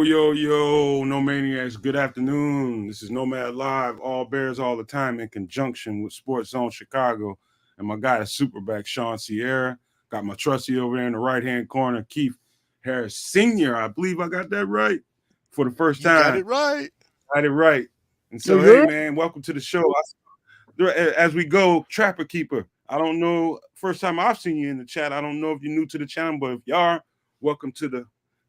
Yo, no maniacs. Good afternoon. This is Nomad Live, all bears all the time in conjunction with Sports Zone Chicago. And my guy, Superback Sean Sierra. Got my trusty over there in the right hand corner, Keith Harris Sr. I believe I got that right for the first You got time. it right. Got it right. And Yeah, so, hey, yeah. man, welcome to the show. As we go, Trapper Keeper. I don't know, first time I've seen you in the chat. I don't know if you're new to the channel, but if you are, welcome to the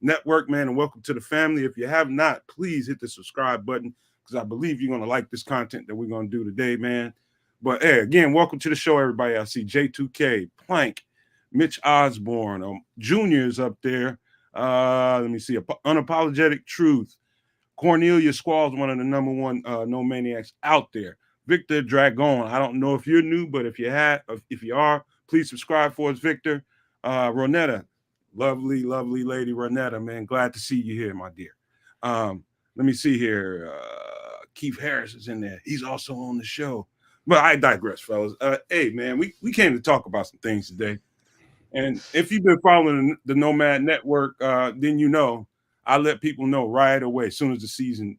network, man, and welcome to the family. If you have not, please hit the subscribe button because I believe you're going to like this content that we're going to do today, man. But hey, again, welcome to the show, everybody. I see J2K, Plank, Mitch Osborne, Junior is up there. Let me see, Unapologetic Truth. Cornelia Squall's one of the number one no maniacs out there. Victor Dragon. I don't know if you're new, but if you are, please subscribe for us, Victor. Ronetta, lovely lady Ronetta, man. Glad to see you here, my dear. Let me see here. Keith Harris is in there. He's also on the show. But I digress, fellas. Hey, man, we came to talk about some things today. And if you've been following the Nomad Network, then you know I let people know right away as soon as the season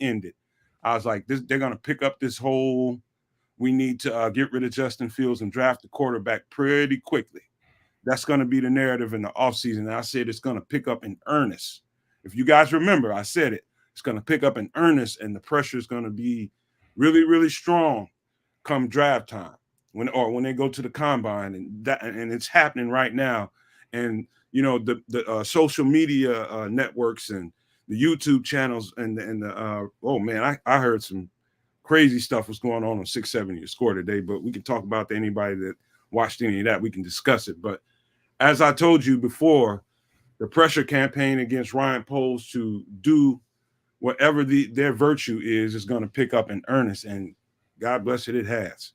ended. I was like, they're going to pick up this whole we need to get rid of Justin Fields and draft the quarterback pretty quickly. That's going to be the narrative in the offseason. And I said it's going to pick up in earnest. If you guys remember, I said it. It's going to pick up in earnest, and the pressure is going to be really strong come draft time when they go to the combine, and it's happening right now. And you know the social media networks and the YouTube channels and the oh man, I heard some crazy stuff was going on 670 score today, but we can talk about anybody that watched any of that. We can discuss it. But as I told you before, the pressure campaign against Ryan Poles to do whatever their virtue is going to pick up in earnest, and God bless it has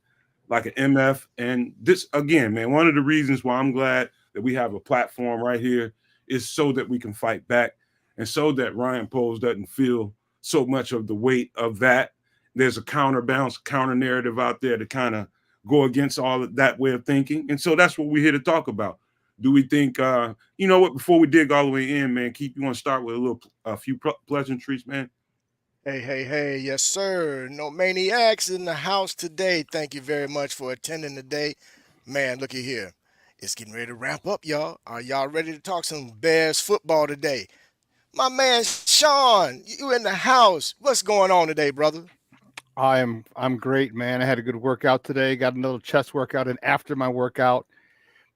like an MF. And this again, man, one of the reasons why I'm glad that we have a platform right here is so that we can fight back and so that Ryan Poles doesn't feel so much of the weight of that. There's a counterbalance, counter narrative out there to kind of go against all of that way of thinking. And so that's what we're here to talk about. Do we think, you know what, before we dig all the way in, man, Keith, you want to start with a few pleasantries, man? Hey, yes, sir. No maniacs in the house today. Thank you very much for attending today. Man, looky here. It's getting ready to ramp up, y'all. Are y'all ready to talk some Bears football today? My man Sean, you in the house. What's going on today, brother? I'm great, man. I had a good workout today. Got a little chest workout, and after my workout,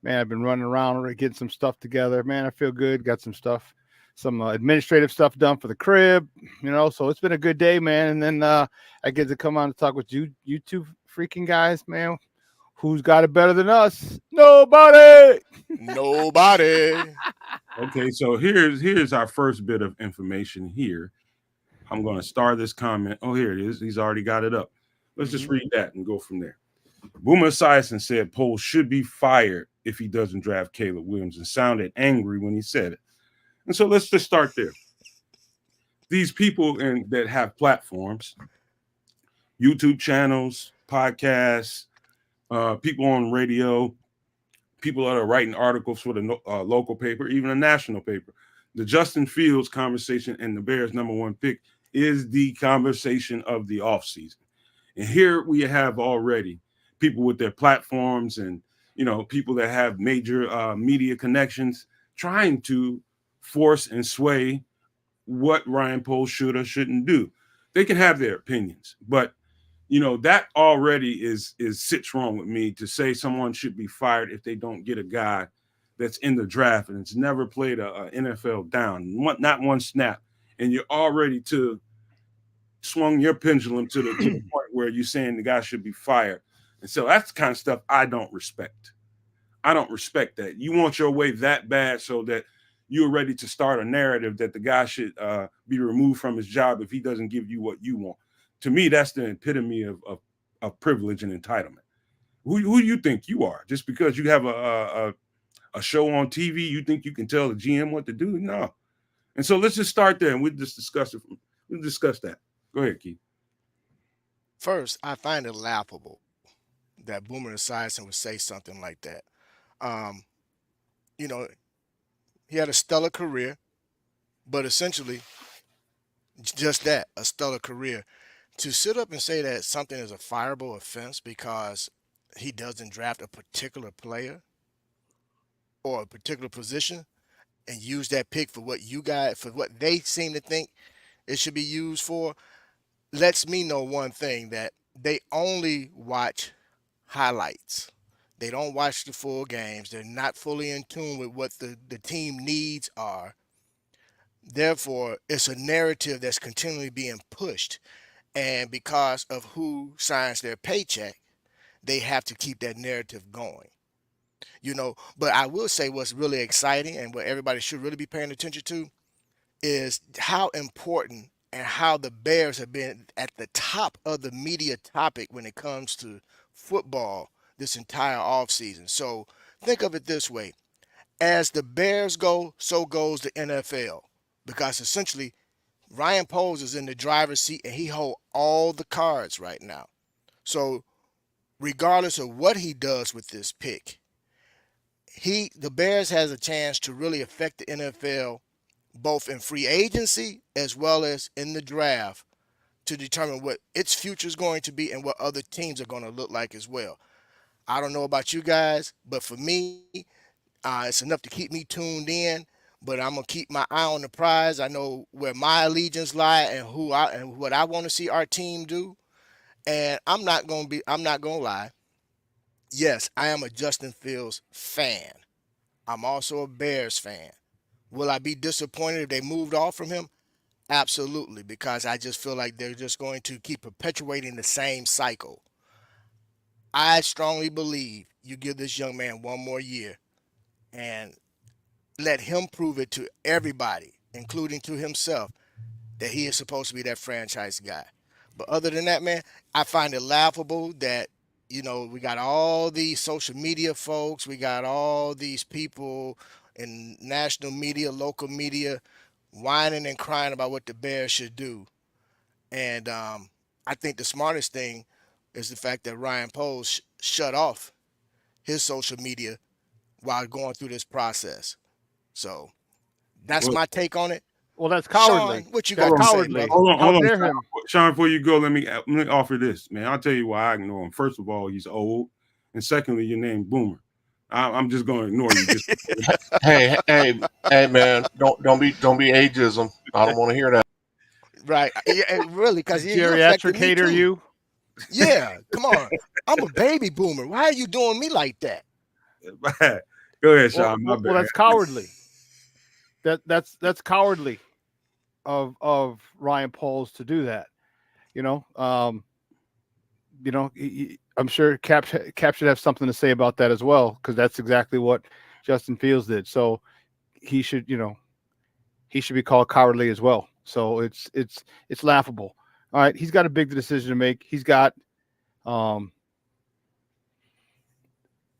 man, I've been running around getting some stuff together. Man, I feel good. Got some administrative stuff done for the crib, So it's been a good day, man. And then I get to come on and talk with you two freaking guys, man. Who's got it better than us? Nobody. Nobody. Okay, so here's our first bit of information here. I'm going to start this comment. Oh, here it is. He's already got it up. Let's just read that and go from there. Boomer Esiason said Poles should be fired if he doesn't draft Caleb Williams and sounded angry when he said it. And so let's just start there. These people that have platforms, YouTube channels, podcasts, people on radio, people that are writing articles for the local paper, even a national paper. The Justin Fields conversation and the Bears' number one pick is the conversation of the offseason. And here we have already people with their platforms and, people that have major media connections trying to force and sway what Ryan Poles should or shouldn't do. They can have their opinions, but that already is sits wrong with me to say someone should be fired if they don't get a guy that's in the draft and it's never played a NFL down, not one snap, and you're already swung your pendulum to the point where you're saying the guy should be fired. And so that's the kind of stuff I don't respect. I don't respect that. You want your way that bad so that you're ready to start a narrative that the guy should be removed from his job if he doesn't give you what you want. To me, that's the epitome of privilege and entitlement. Who do you think you are? Just because you have a show on TV, you think you can tell the GM what to do? No. And so let's just start there and we'll just discuss it. We'll discuss that. Go ahead, Keith. First, I find it laughable that Boomer Esiason would say something like that. Um, you know, he had a stellar career, but essentially Just that, a stellar career. To sit up and say that something is a fireable offense because he doesn't draft a particular player or a particular position and use that pick for what you got for what they seem to think it should be used for lets me know one thing, that they only watch highlights. They don't watch the full games. They're not fully in tune with what the team needs are. Therefore, it's a narrative that's continually being pushed. And because of who signs their paycheck, they have to keep that narrative going. But I will say what's really exciting and what everybody should really be paying attention to is how important and how the Bears have been at the top of the media topic when it comes to football this entire offseason. So think of it this way: as the Bears go, so goes the NFL. Because essentially, Ryan Poles is in the driver's seat and he holds all the cards right now. So regardless of what he does with this pick, the Bears has a chance to really affect the NFL both in free agency as well as in the draft to determine what its future is going to be and what other teams are going to look like as well. I don't know about you guys, but for me, it's enough to keep me tuned in. But I'm gonna keep my eye on the prize. I know where my allegiance lie and who I and what I want to see our team do. And I'm not gonna lie. Yes, I am a Justin Fields fan. I'm also a Bears fan. Will I be disappointed if they moved off from him? Absolutely, because I just feel like they're just going to keep perpetuating the same cycle. I strongly believe you give this young man one more year and let him prove it to everybody, including to himself, that he is supposed to be that franchise guy. But other than that, man, I find it laughable that we got all these social media folks, we got all these people in national media, local media, whining and crying about what the Bears should do. And I think the smartest thing is the fact that Ryan Poles shut off his social media while going through this process. So that's Well, my take on it. Well, that's Sean, cowardly. what you That's got hold to on, say, cowardly. brother? How hold on, dare him? Sean. Before you go, let me offer this, man. I'll tell you why I ignore him. First of all, he's old, and secondly, your name Boomer. I'm just going to ignore you. Just Hey, man! Don't be ageism. I don't want to hear that. Right. Yeah, really, because you affected Geriatric me hater, too. you. Yeah, come on. I'm a baby boomer. Why are you doing me like that? go ahead, Well, Sean. My well, well bad. that's cowardly. That's cowardly of Ryan Poles to do that. You know, um, I'm sure Cap should have something to say about that as well because that's exactly what Justin Fields did. So he should, he should be called cowardly as well. So it's laughable. All right, he's got a big decision to make. He's got um,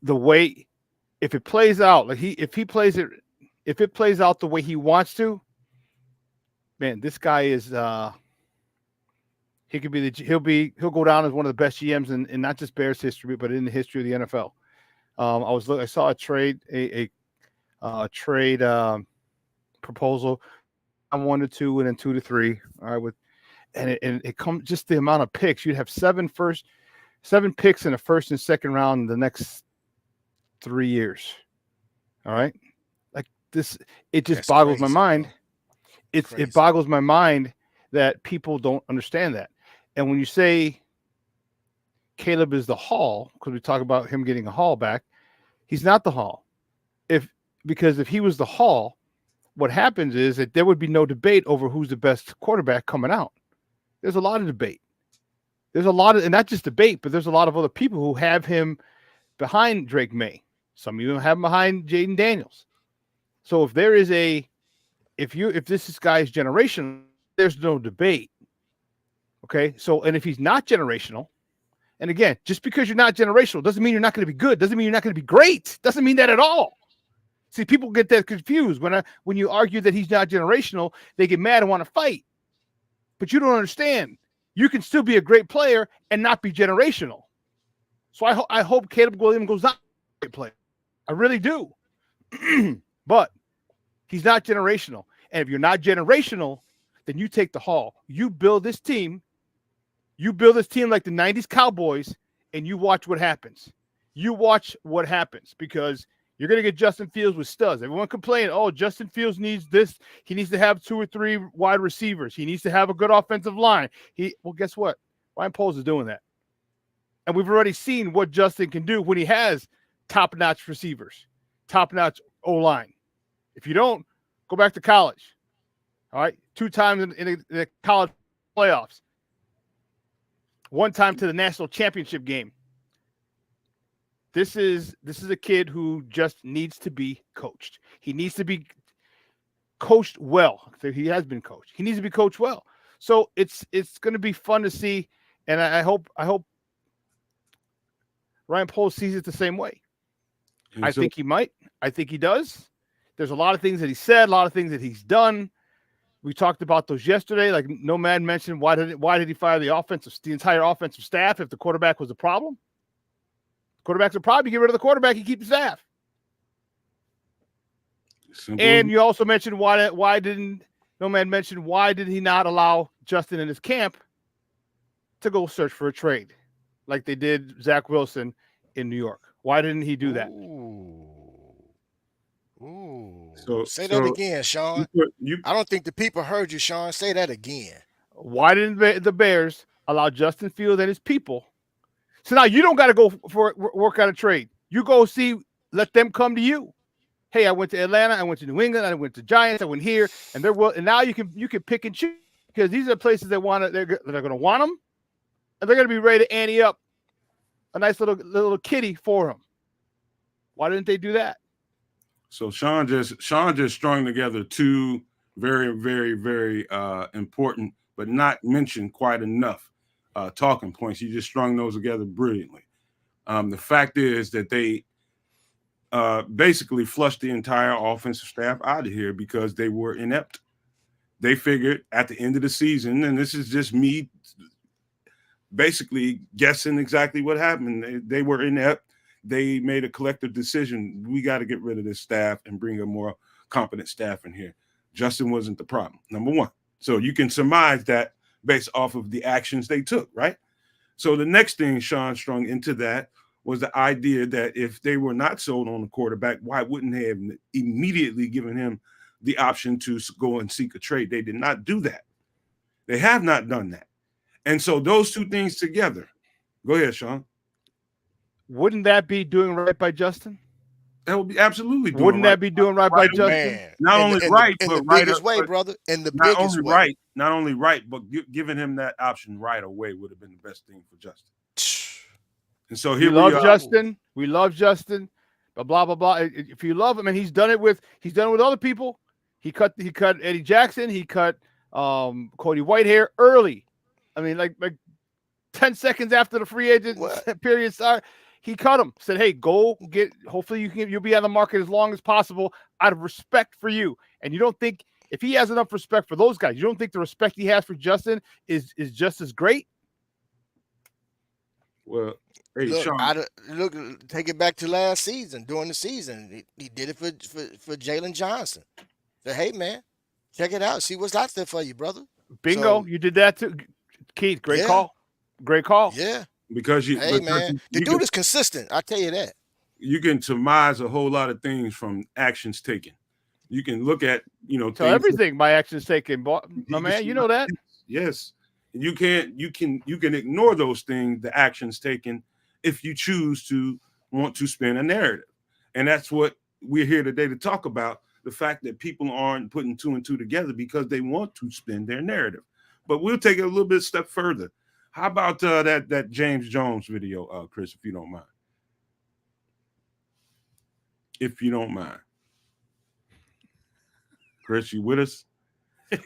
the way if it plays out like if it plays out the way he wants to, man, this guy is he could be he'll go down as one of the best GMs in not just Bears history but in the history of the NFL. I saw a trade proposal on 1 to 2 and then 2 to 3. All right, and it comes just the amount of picks. You'd have seven picks in the first and second round in the next 3 years. All right, like this, it just That's boggles my crazy, mind. bro. It Crazy. boggles my mind that people don't understand that. And when you say Caleb is the Hall, because we talk about him getting a Hall back, he's not the Hall. Because if he was the Hall, what happens is that there would be no debate over who's the best quarterback coming out. There's a lot of debate. And not just debate, but there's a lot of other people who have him behind Drake May. Some of you have him behind Jaden Daniels. So if this guy is generational, there's no debate. Okay. So, and if he's not generational, and again, just because you're not generational doesn't mean you're not going to be good. Doesn't mean you're not going to be great. Doesn't mean that at all. See, people get that confused when you argue that he's not generational. They get mad and want to fight, but you don't understand. You can still be a great player and not be generational. So I hope Caleb Williams goes out a great player. I really do, but he's not generational. And if you're not generational, then you take the haul. You build this team. You build this team like the 90s Cowboys, and you watch what happens. You watch what happens because you're going to get Justin Fields with studs. Everyone complaining, oh, Justin Fields needs this. He needs to have 2 or 3 wide receivers. He needs to have a good offensive line. Well, guess what? Ryan Poles is doing that. And we've already seen what Justin can do when he has top-notch receivers, top-notch O-line. If you don't, go back to college. All right? 2 times in the college playoffs. 1 time to the national championship game. This is a kid who just needs to be coached. He needs to be coached well. He has been coached. He needs to be coached well. So it's going to be fun to see, and I hope Ryan Poles sees it the same way. I think he might. I think he does. There's a lot of things that he said, a lot of things that he's done. We talked about those yesterday. Like Nomad mentioned, why did he fire the entire offensive staff if the quarterback was a problem? Quarterbacks are probably get rid of the quarterback and keep the staff. Simple. And you also mentioned why didn't Nomad mention why did he not allow Justin and his camp to go search for a trade like they did Zach Wilson in New York? Why didn't he do that? Ooh. So say that again, Sean. I don't think the people heard you, Sean. Say that again. Why didn't the Bears allow Justin Fields and his people? So now you don't got to go for work out a trade. You go let them come to you. Hey, I went to Atlanta, I went to New England, I went to Giants, I went here, and and now you can pick and choose because these are places they're going to want them, and they're going to be ready to ante up a nice little kitty for them. Why didn't they do that? So Sean just strung together 2 very, very, very important, but not mentioned quite enough talking points. He just strung those together brilliantly. The fact is that they basically flushed the entire offensive staff out of here because they were inept. They figured at the end of the season, and this is just me basically guessing exactly what happened. They were inept. They made a collective decision. We got to get rid of this staff and bring a more competent staff in here. Justin wasn't the problem, number one. So you can surmise that based off of the actions they took, right? So the next thing Sean strung into that was the idea that if they were not sold on the quarterback, why wouldn't they have immediately given him the option to go and seek a trade? They did not do that. They have not done that. And so those 2 things together. Go ahead, Sean. Wouldn't that be doing right by Justin? That would be absolutely doing Wouldn't right. that be doing right by Justin? Man. Not only right, in but the right biggest way, brother. In the not biggest only way. right, not only right, but giving him that option right away would have been the best thing for Justin. And so here we love are. Justin. We love Justin. But blah blah blah. If you love him, and he's done it with other people. He cut Eddie Jackson. He cut Cody Whitehair early. I mean, like 10 seconds after the free agent period started. He cut him, said, hey, go get, hopefully you'll be on the market as long as possible out of respect for you. And you don't think, if he has enough respect for those guys, you don't think the respect he has for Justin is just as great? Well, hey, look, Sean. Take it back to last season. During the season, he did it for Jalen Johnson. Said, hey, man, check it out. See what's out there for you, brother. Bingo. You did that too. Keith, great call. Great call. Yeah. Because the dude is consistent. I tell you that. You can surmise a whole lot of things from actions taken. You can look at, tell everything by actions taken, my man. You know that. Yes. You can ignore those things, the actions taken, if you choose to want to spin a narrative. And that's what we're here today to talk about, the fact that people aren't putting 2 and 2 together because they want to spin their narrative. But we'll take it a little bit step further. How about that James Jones video, Chris, if you don't mind? If you don't mind. Chris, you with us?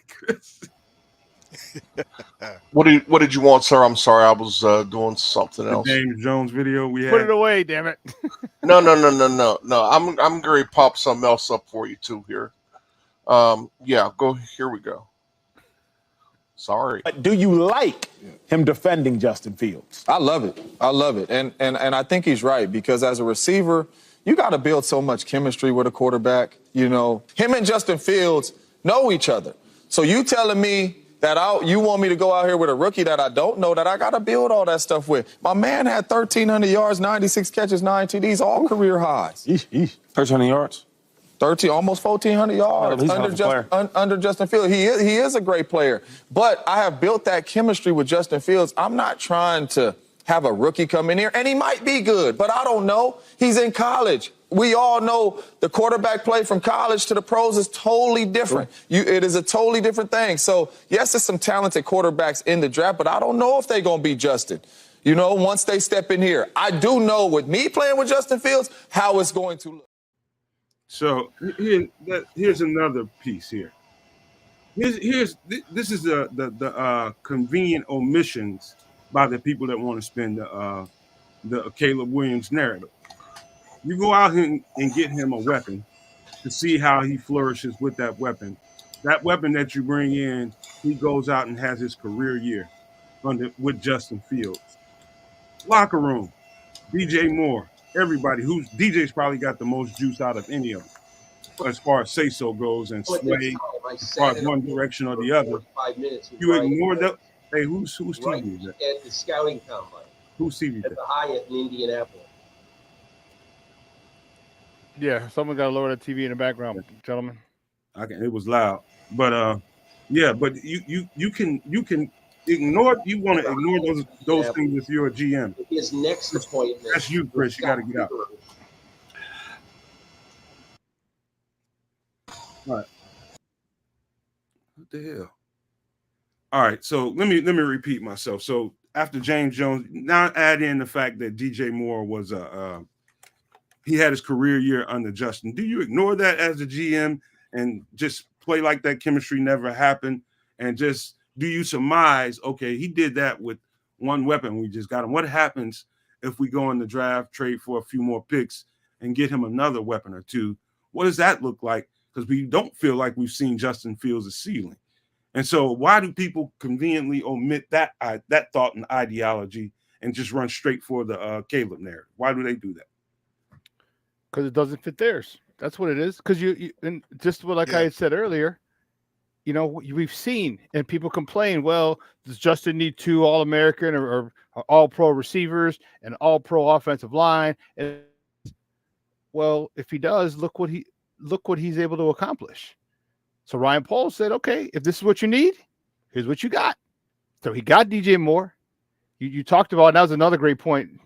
Chris. What did you want, sir? I'm sorry, I was doing something else. The James Jones video we had. Put it away, damn it. No. I'm going to pop something else up for you too here. Yeah, go. Here we go. Sorry. Do you like him defending Justin Fields? I love it. And I think he's right, because as a receiver, you got to build so much chemistry with a quarterback. Him and Justin Fields know each other. So you telling me that you want me to go out here with a rookie that I don't know, that I got to build all that stuff with? My man had 1,300 yards, 96 catches, 9 TDs, all career highs. 1,300 yards. 13, almost 1,400 yards he's a hell of a player. under Justin Fields. He is a great player. But I have built that chemistry with Justin Fields. I'm not trying to have a rookie come in here, and he might be good, but I don't know. He's in college. We all know the quarterback play from college to the pros is totally different. It is a totally different thing. So, yes, there's some talented quarterbacks in the draft, but I don't know if they're going to be Justin. You know, once they step in here. I do know with me playing with Justin Fields how it's going to look. So here's another piece here. This is the convenient omissions by the people that want to spin the Caleb Williams narrative. You go out and get him a weapon to see how he flourishes with that weapon. That weapon that you bring in, he goes out and has his career year with Justin Fields. Locker room, DJ Moore, everybody DJ's probably got the most juice out of any of them, as far as say-so goes and sway, as far as one direction or the other. 5 minutes. You ignore that. Hey, who's TV is that? At the scouting combine. Who's TV is At that? the Hyatt in Indianapolis. Yeah, someone got to lower the TV in the background, gentlemen. It was loud, but yeah, but you can ignore. You want to ignore those things if you're a GM. His next appointment. That's you, Chris. You got to get out. All right. What the hell? All right, so let me repeat myself. So after James Jones, now add in the fact that DJ Moore was he had his career year under Justin. Do you ignore that as a GM and just play like that chemistry never happened? And just do you surmise, okay, he did that with one weapon, we just got him. What happens if we go in the draft, trade for a few more picks, and get him another weapon or two? What does that look like? Because we don't feel like we've seen Justin Fields' ceiling. And so why do people conveniently omit that thought and ideology and just run straight for the Caleb narrative? Why do they do that? Because it doesn't fit theirs. That's what it is. Because you and just what I had said earlier, you know, we've seen and people complain, well, does Justin need 2 All-American or All-Pro receivers and All-Pro offensive line? And well, if he does, look what he's able to accomplish. So Ryan Paul said, okay, if this is what you need, here's what you got. So he got DJ Moore. You talked about, and that was another great point,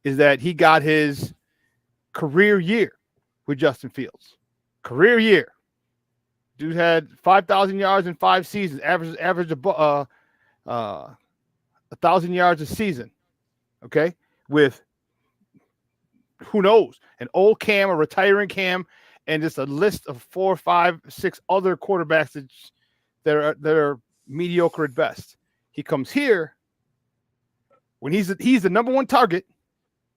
is that he got his career year with Justin Fields. Career year. Dude had 5,000 yards in 5 seasons, average 1,000 yards a season. Okay, with who knows, an old Cam, a retiring Cam, and just a list of 4, 5, 6 other quarterbacks that are mediocre at best. He comes here when he's the number 1 target.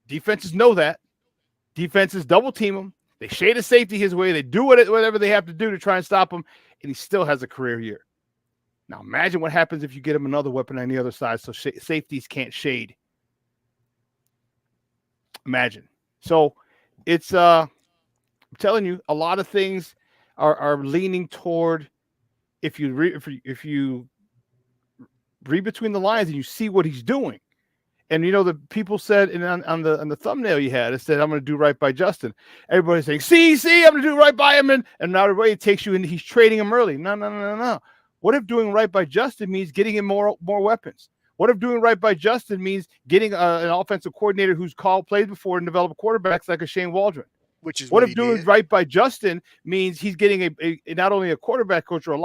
Defenses know that. Defenses double team him. They shade a safety his way. They do whatever they have to do to try and stop him, and he still has a career year. Now imagine what happens if you get him another weapon on the other side, so safeties can't shade. Imagine. So it's I'm telling you, a lot of things are leaning toward if you read between the lines and you see what he's doing. And you know, the people said on the thumbnail you had, it said, I'm going to do right by Justin. Everybody's saying, see, I'm going to do right by him. And now everybody takes you and he's trading him early. No. What if doing right by Justin means getting him more weapons? What if doing right by Justin means getting an offensive coordinator who's played before and developed quarterbacks like a Shane Waldron? Which is what if doing right by Justin means he's getting a not only a quarterback coach or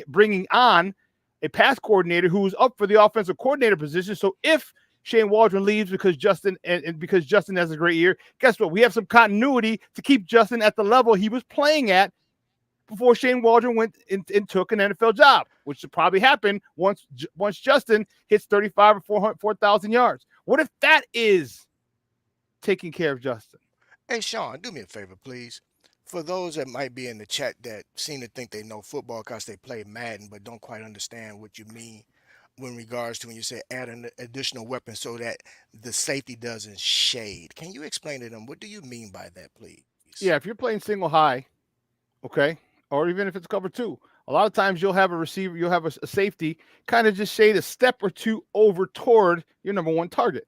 bringing on a pass coordinator who's up for the offensive coordinator position. So if Shane Waldron leaves because Justin has a great year, guess what? We have some continuity to keep Justin at the level he was playing at before Shane Waldron went and took an NFL job, which should probably happen once Justin hits 35 or 4,000 yards. What if that is taking care of Justin? Hey, Sean, do me a favor, please. For those that might be in the chat that seem to think they know football because they play Madden but don't quite understand what you mean in regards to when you say add an additional weapon so that the safety doesn't shade. Can you explain to them, what do you mean by that, please? Yeah, if you're playing single high, okay, or even if it's cover 2, A lot of times you'll have a receiver, you'll have a safety kind of just shade a step or two over toward your number one target.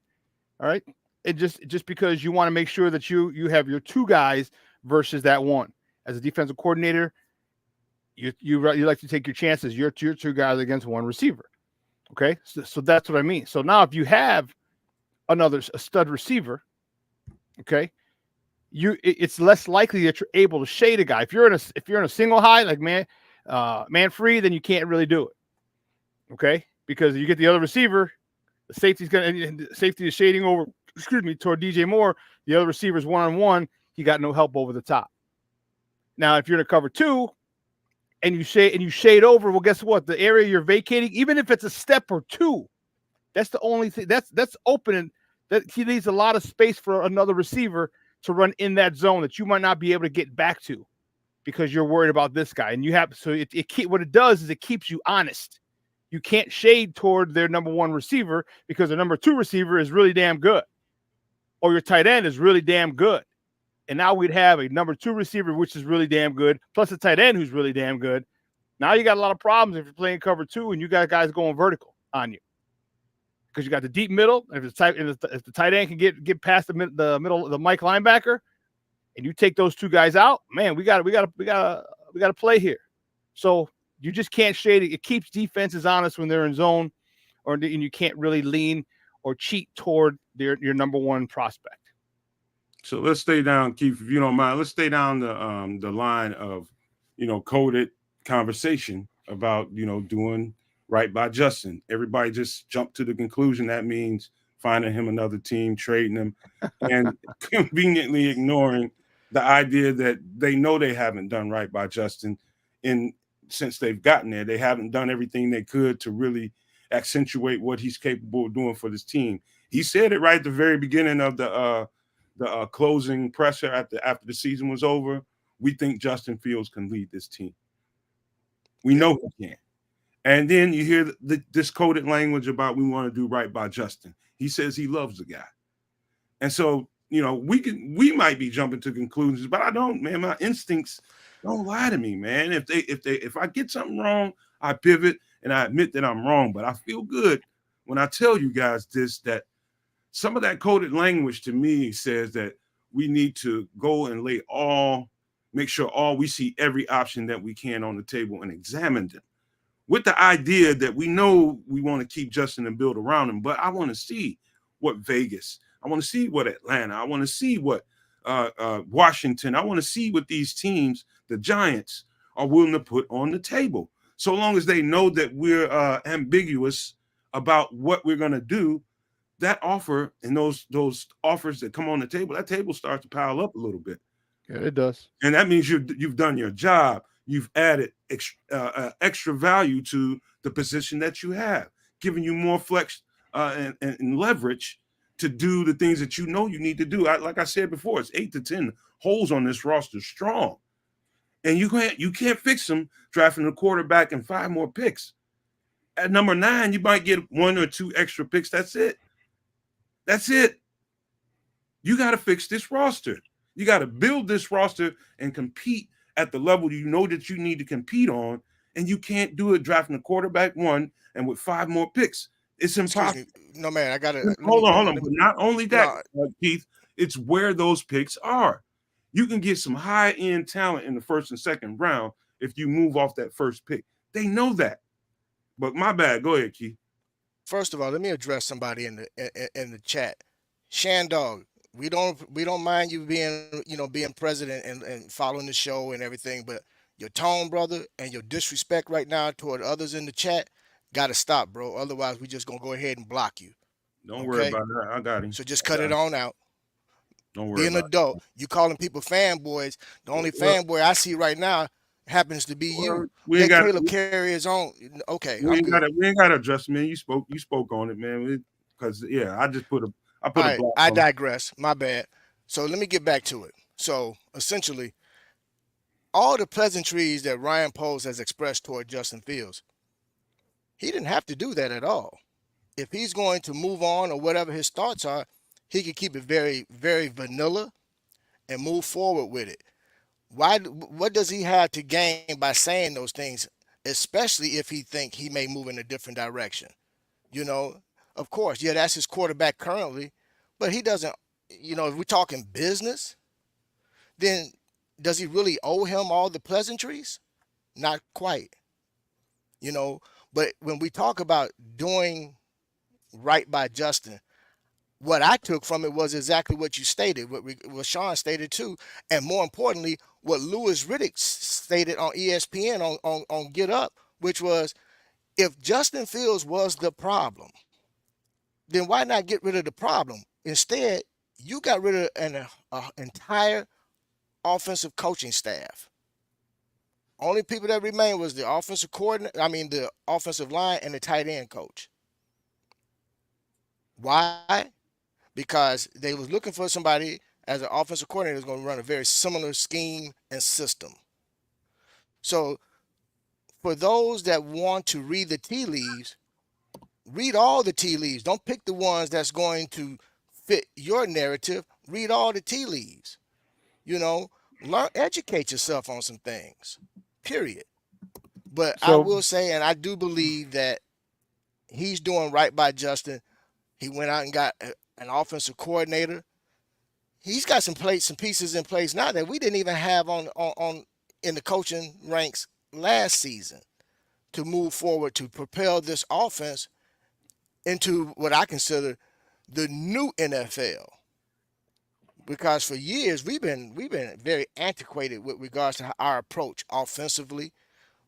All right. It just because you want to make sure that you have your two guys versus that one. As a defensive coordinator, you like to take your chances. Your two guys against one receiver. Okay. So that's what I mean. So now if you have a stud receiver, okay, it's less likely that you're able to shade a guy. If you're in a single high, like man free, then you can't really do it. Okay, because you get the other receiver, the safety is shading over, toward DJ Moore. The other receiver's one-on-one. He got no help over the top. Now, if you're in a cover two and you shade over, well, guess what? The area you're vacating, even if it's a step or two, that's the only thing that's opening. That he leaves a lot of space for another receiver to run in that zone that you might not be able to get back to because you're worried about this guy. And you have what it does is it keeps you honest. You can't shade toward their number one receiver because the number two receiver is really damn good, or your tight end is really damn good. And now we'd have a number two receiver, which is really damn good, plus a tight end who's really damn good. Now you got a lot of problems if you're playing cover two and you got guys going vertical on you. Because you got the deep middle, and if the tight end can get past the middle of the Mike linebacker, and you take those two guys out, man, we got to play here. So you just can't shade it. It keeps defenses honest when they're in zone, and you can't really lean or cheat toward your number one prospect. So let's stay down, Keith, if you don't mind. Let's stay down the line of coded conversation about doing right by Justin. Everybody just jumped to the conclusion that means finding him another team, trading him, and conveniently ignoring the idea that they know they haven't done right by Justin since they've gotten there. They haven't done everything they could to really accentuate what he's capable of doing for this team. He said it right at the very beginning of the closing presser after the season was over. We think Justin Fields can lead this team. We know he can. And then you hear this coded language about we want to do right by Justin. He says he loves the guy. And so, we might be jumping to conclusions, but I don't, man. My instincts don't lie to me, man. If I get something wrong, I pivot and I admit that I'm wrong. But I feel good when I tell you guys that some of that coded language to me says that we need to go and make sure we see every option that we can on the table and examine them, with the idea that we know we want to keep Justin and build around him. But I want to see what Vegas, I want to see what Atlanta, I want to see what Washington, I want to see what these teams, the Giants, are willing to put on the table. So long as they know that we're ambiguous about what we're going to do, that offer and those offers that come on the table, that table starts to pile up a little bit. Yeah, it does. And that means you've done your job. You've added extra value to the position that you have, giving you more flex and leverage to do the things that you need to do. Like I said before, it's 8 to 10 holes on this roster strong. And you can't fix them drafting a quarterback and 5 more picks. At number 9, you might get 1 or 2 extra picks. That's it. You got to fix this roster. You got to build this roster and compete at the level that you need to compete on, and you can't do it drafting a quarterback 1 and with 5 more picks. It's impossible. No, man, I got to hold on. But not only that, Keith, it's where those picks are. You can get some high-end talent in the first and second round if you move off that first pick. They know that. But my bad. Go ahead, Keith. First of all, let me address somebody in the chat. Shandog, we don't mind you being president and following the show and everything, but your tone, brother, and your disrespect right now toward others in the chat gotta stop, bro. Otherwise, we just gonna go ahead and block you. Don't worry about that. I got him. So just cut it on out. Don't worry. Be an adult. You calling people fanboys. The only fanboy I see right now happens to be you. We ain't got Caleb carry his own. Okay, we ain't got to adjust, man. You spoke on it, man. Because I just put a block. I digress. My bad. So let me get back to it. So essentially, all the pleasantries that Ryan Poles has expressed toward Justin Fields, he didn't have to do that at all. If he's going to move on or whatever his thoughts are, he can keep it very, very vanilla and move forward with it. What does he have to gain by saying those things especially if he think he may move in a different direction. You know, of course, yeah, that's his quarterback currently, but he doesn't. You know, if we're talking business, then does he really owe him all the pleasantries? Not quite. You know, but when we talk about doing right by Justin, what I took from it was exactly what you stated, what Sean stated too, and more importantly, what Louis Riddick stated on ESPN on Get Up, which was if Justin Fields was the problem, then why not get rid of the problem? Instead, you got rid of an entire offensive coaching staff. Only people that remained was the offensive coordinator, I mean the offensive line and the tight end coach. Why? Because they was looking for somebody as an offensive coordinator that's going to run a very similar scheme and system. So for those that want to read the tea leaves, read all the tea leaves. Don't pick the ones that's going to fit your narrative. Read all the tea leaves. You know, learn, educate yourself on some things. Period. But I So will say, and I do believe that he's doing right by Justin. He went out and got an offensive coordinator. He's got some pieces in place now that we didn't even have on in the coaching ranks last season to move forward to propel this offense into what I consider the new NFL. Because for years we've been very antiquated with regards to our approach offensively.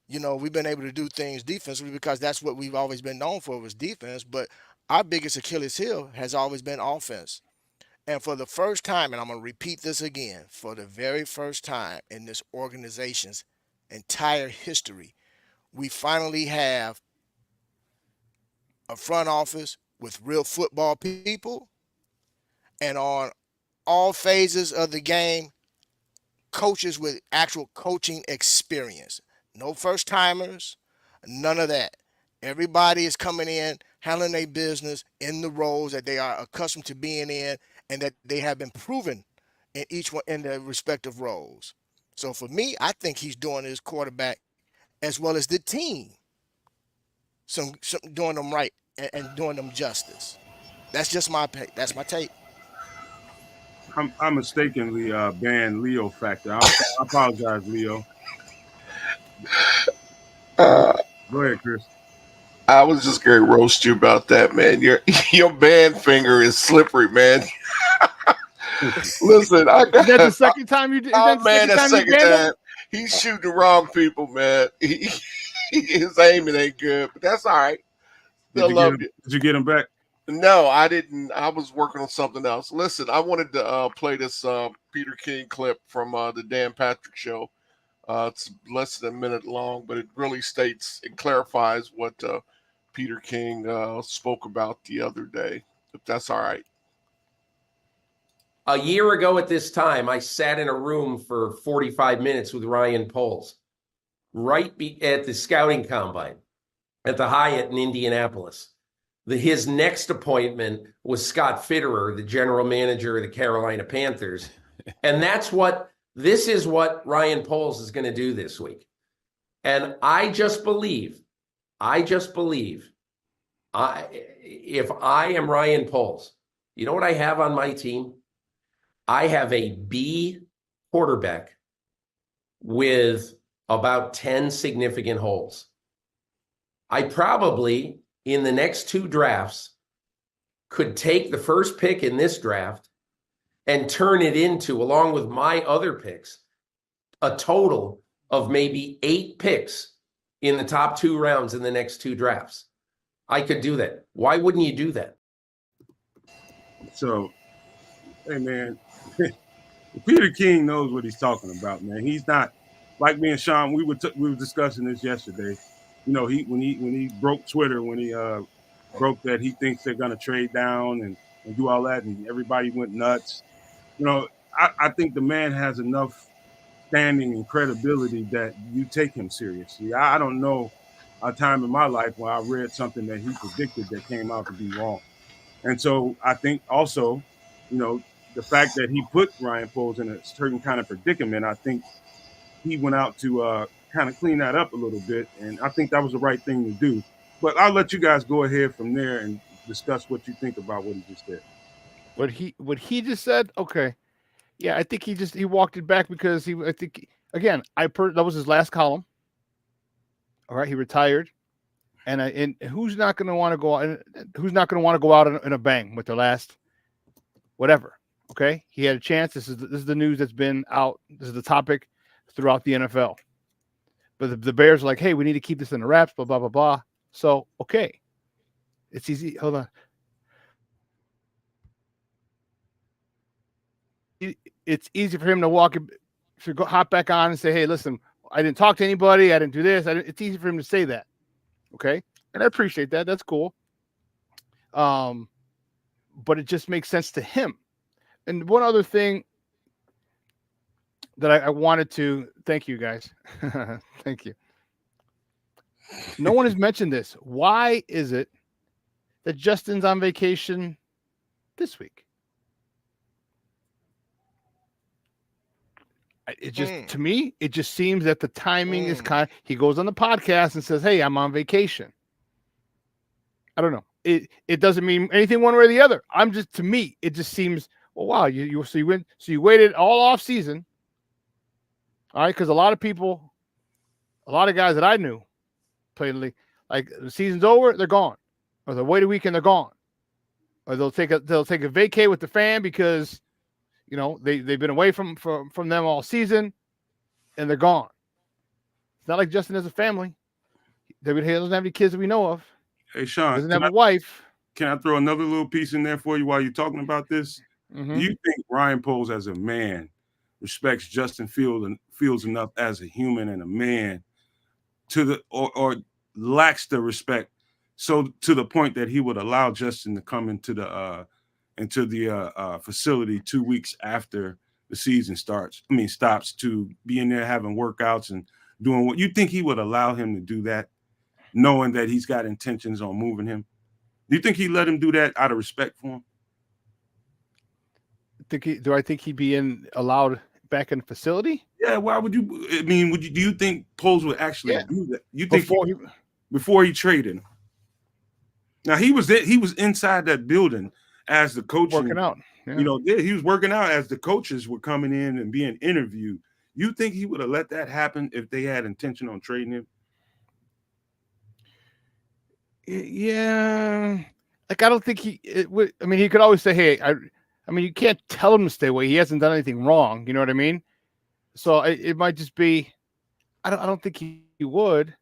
You know, we've been able to do things defensively because that's what we've always been known for was defense. But our biggest Achilles heel has always been offense. And for the first time, and I'm going to repeat this again, for the very first time in this organization's entire history, we finally have a front office with real football people and on all phases of the game, coaches with actual coaching experience. No first timers, none of that. Everybody is coming in, handling their business in the roles that they are accustomed to being in and that they have been proven in each one in their respective roles. So for me, I think he's doing his quarterback as well as the team, some doing them right and doing them justice. That's just that's my take. I mistakenly banned Leo Factor. I apologize, Leo. Uh, Go ahead, Chris. I was just going to roast you about that, man. Your your band finger is slippery, man. Listen, I is that the got second time you did? Is oh that the man, second that time you second banned him? time he's shooting the wrong people, man. His aiming ain't good, but that's all right. Did Still you get love him? you. Did you get him back? No, I didn't. I was working on something else. Listen, I wanted to play this Peter King clip from the Dan Patrick Show. It's less than a minute long, but it really it clarifies what Peter King spoke about the other day, if that's all right. A year ago at this time, I sat in a room for 45 minutes with Ryan Poles, at the scouting combine at the Hyatt in Indianapolis. His next appointment was Scott Fitterer, the general manager of the Carolina Panthers. And this is what Ryan Poles is going to do this week. And I just believe, if I am Ryan Poles, you know what I have on my team? I have a B quarterback with about 10 significant holes. I probably, in the next two drafts, could take the first pick in this draft and turn it into, along with my other picks, a total of maybe 8 picks in the top 2 rounds in the next 2 drafts. I could do that. Why wouldn't you do that? So, hey man, Peter King knows what he's talking about, man. He's not like me and Sean. We were discussing this yesterday. You know, when he broke Twitter, when he broke that he thinks they're gonna trade down and do all that, and everybody went nuts. You know, I think the man has enough standing and credibility that you take him seriously. I don't know a time in my life where I read something that he predicted that came out to be wrong. And so I think also, you know, the fact that he put Ryan Poles in a certain kind of predicament, I think he went out to kind of clean that up a little bit, and I think that was the right thing to do. But I'll let you guys go ahead from there and discuss what you think about what he just said. What he just said, okay. Yeah, I think he walked it back because I think again, that was his last column. All right, he retired. And who's not going to want to go out? Who's not going to want to go out in a bang with their last whatever? Okay, he had a chance. This is the news that's been out. This is the topic throughout the NFL. But the Bears are like, hey, we need to keep this in the wraps. Blah blah blah blah. So okay, it's easy. Hold on. It's easy for him to hop back on and say, hey, listen, I didn't talk to anybody. I didn't do this. It's easy for him to say that. Okay. And I appreciate that. That's cool. But it just makes sense to him. And one other thing that I wanted to thank you guys. Thank you. No one has mentioned this. Why is it that Justin's on vacation this week? It just to me, it just seems that the timing is he goes on the podcast and says, hey, I'm on vacation. I don't know. It doesn't mean anything one way or the other. To me, it just seems, well, wow, you waited all off season. All right, because a lot of guys that I knew played like the season's over, they're gone. Or they'll wait a week and they're gone. Or they'll take a vacay with the fan because they've been away from them all season, and they're gone. It's not like Justin has a family. He doesn't have any kids that we know of. Hey, Sean, doesn't have a wife. Can I throw another little piece in there for you while you're talking about this? Mm-hmm. Do you think Ryan Poles, as a man, respects Justin Fields enough as a human and a man or lacks the respect so to the point that he would allow Justin to come into the facility 2 weeks after the season stops to be in there having workouts and doing what you think he would allow him to do that, knowing that he's got intentions on moving him? Do you think he let him do that out of respect for him? Do I think he'd be allowed back in the facility? Yeah. Why would you? I mean, do you think Poles would actually do that? You think before he traded him? Now he was inside that building as the coach working out. Yeah. He was working out as the coaches were coming in and being interviewed. You think he would have let that happen if they had intention on trading him? Yeah, like I don't think he could always say, "Hey, I mean, you can't tell him to stay away. He hasn't done anything wrong." You know what I mean? So it might just be, I don't think he would.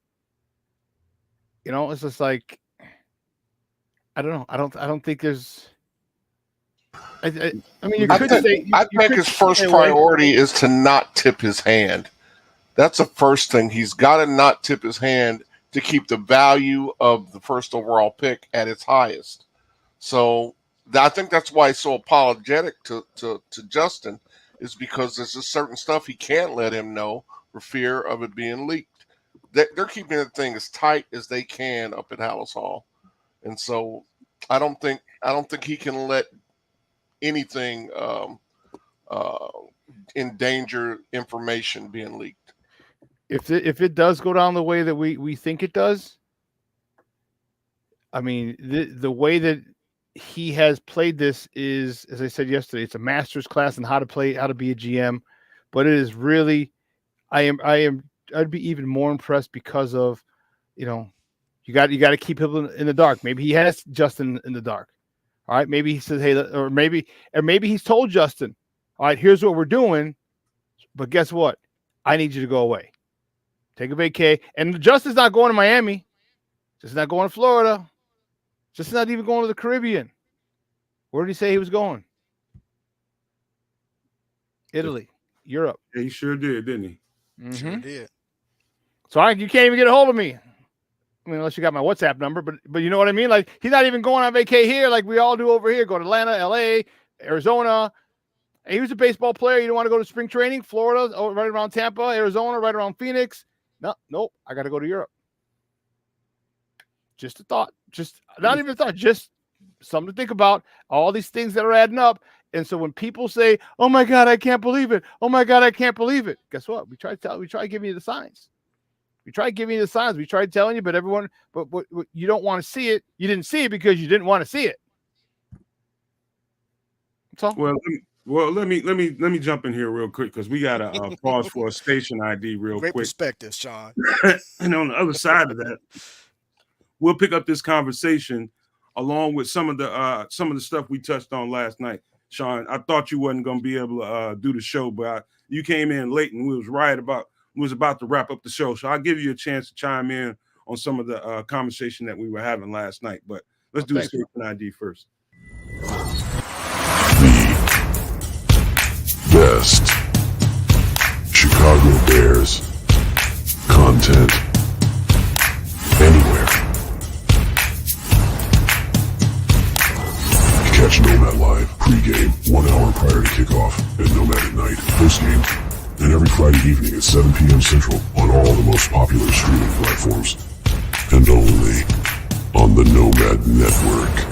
It's just like, I don't know. I don't think there's. I mean, I think his first priority is to not tip his hand. That's the first thing. He's got to not tip his hand to keep the value of the first overall pick at its highest. So I think that's why he's so apologetic to Justin, is because there's just certain stuff he can't let him know for fear of it being leaked. They're keeping the thing as tight as they can up at Hallis Hall, and so I don't think he can let anything endanger information being leaked. If it does go down the way that we think it does, I mean, the way that he has played this is, as I said yesterday, it's a master's class in how to be a GM, but it is really, I'd be even more impressed because of, you got to keep people in the dark. Maybe he has Justin in the dark. All right. Maybe he says, hey, or maybe he's told Justin, all right, here's what we're doing, but guess what? I need you to go away. Take a vacay. And Justin's not going to Miami. Just not going to Florida. Just not even going to the Caribbean. Where did he say he was going? Italy, Europe. Yeah, he sure did, didn't he? Mm-hmm. Sure did. So you can't even get a hold of me. I mean, unless you got my WhatsApp number, but you know what I mean? Like, he's not even going on vacay here like we all do over here. Go to Atlanta, LA, Arizona. And he was a baseball player. You don't want to go to spring training? Florida, right around Tampa, Arizona, right around Phoenix. Nope. I got to go to Europe. Just a thought. Just not even a thought. Just something to think about. All these things that are adding up. And so when people say, "Oh my God, I can't believe it. Oh my God, I can't believe it," guess what? We try to give you the signs. We tried giving you the signs. We tried telling you, but you don't want to see it. You didn't see it because you didn't want to see it. That's all. Let me jump in here real quick because we got to pause for a station ID real Great quick. perspective, Sean. And on the other side of that, we'll pick up this conversation along with some of the stuff we touched on last night. Sean, I thought you wasn't going to be able to do the show, but you came in late and we was about to wrap up the show. So I'll give you a chance to chime in on some of the conversation that we were having last night. But let's do the station ID first. Best Chicago Bears content anywhere. Catch Nomad live pregame 1 hour prior to kickoff and Nomad at night postgame, and every Friday evening at 7 p.m. Central on all the most popular streaming platforms, and only on the Nomad Network.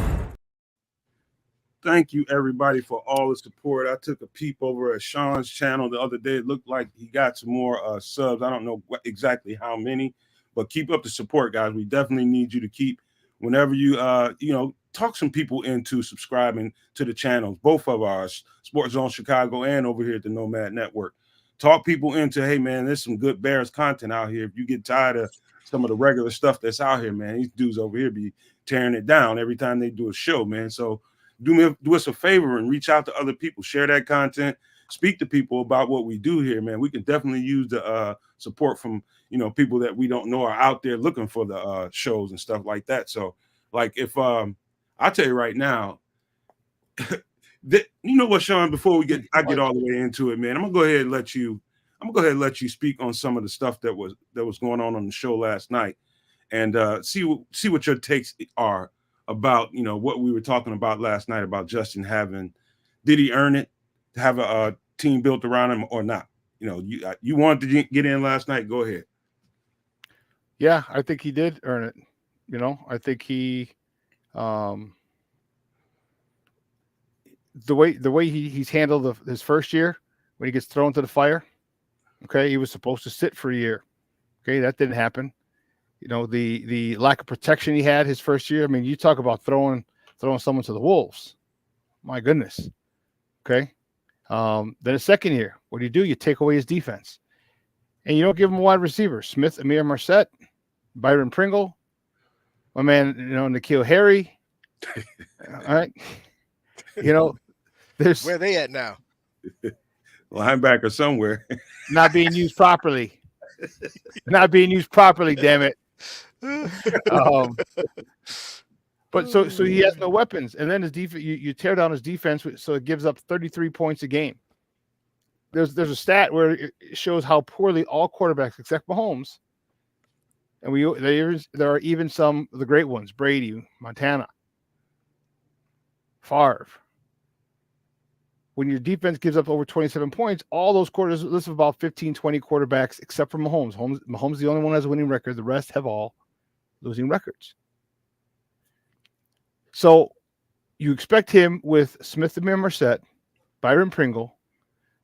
Thank you, everybody, for all the support. I took a peep over at Sean's channel the other day. It looked like he got some more subs. I don't know exactly how many, but keep up the support, guys. We definitely need you to keep, whenever you, talk some people into subscribing to the channels, both of ours, Sports Zone Chicago and over here at the Nomad Network. Talk people into, hey, man, there's some good Bears content out here. If you get tired of some of the regular stuff that's out here, man, these dudes over here be tearing it down every time they do a show, man. So do us a favor and reach out to other people, share that content, speak to people about what we do here, man. We can definitely use the support from, people that we don't know are out there looking for the shows and stuff like that. So, like, if I'll tell you right now, you know what, Sean, before I get all the way into it, man, I'm gonna go ahead and let you speak on some of the stuff that was going on the show last night, and see what your takes are about, what we were talking about last night about Justin did he earn it to have a team built around him or not? You wanted to get in last night. Go ahead. Yeah, I think he did earn it. I think he, the way he's handled his first year when he gets thrown to the fire. Okay, he was supposed to sit for a year. Okay, that didn't happen. The lack of protection he had his first year. I mean, you talk about throwing someone to the wolves. My goodness. Okay. Then the second year, what do? You take away his defense. And you don't give him a wide receiver. Smith, Amir Marset, Byron Pringle, my man, N'Keal Harry. All right. There's Where are they at now? Linebacker somewhere. Not being used properly. Not being used properly, damn it. But so he has no weapons, and then his defense, you tear down his defense, so it gives up 33 points a game. There's a stat where it shows how poorly all quarterbacks except Mahomes, and there are even some of the great ones: Brady, Montana, Favre. When your defense gives up over 27 points, all those quarters, this is about 15, 20 quarterbacks, except for Mahomes. Mahomes is the only one who has a winning record. The rest have all losing records. So you expect him with Smith, Amir Marset, Byron Pringle.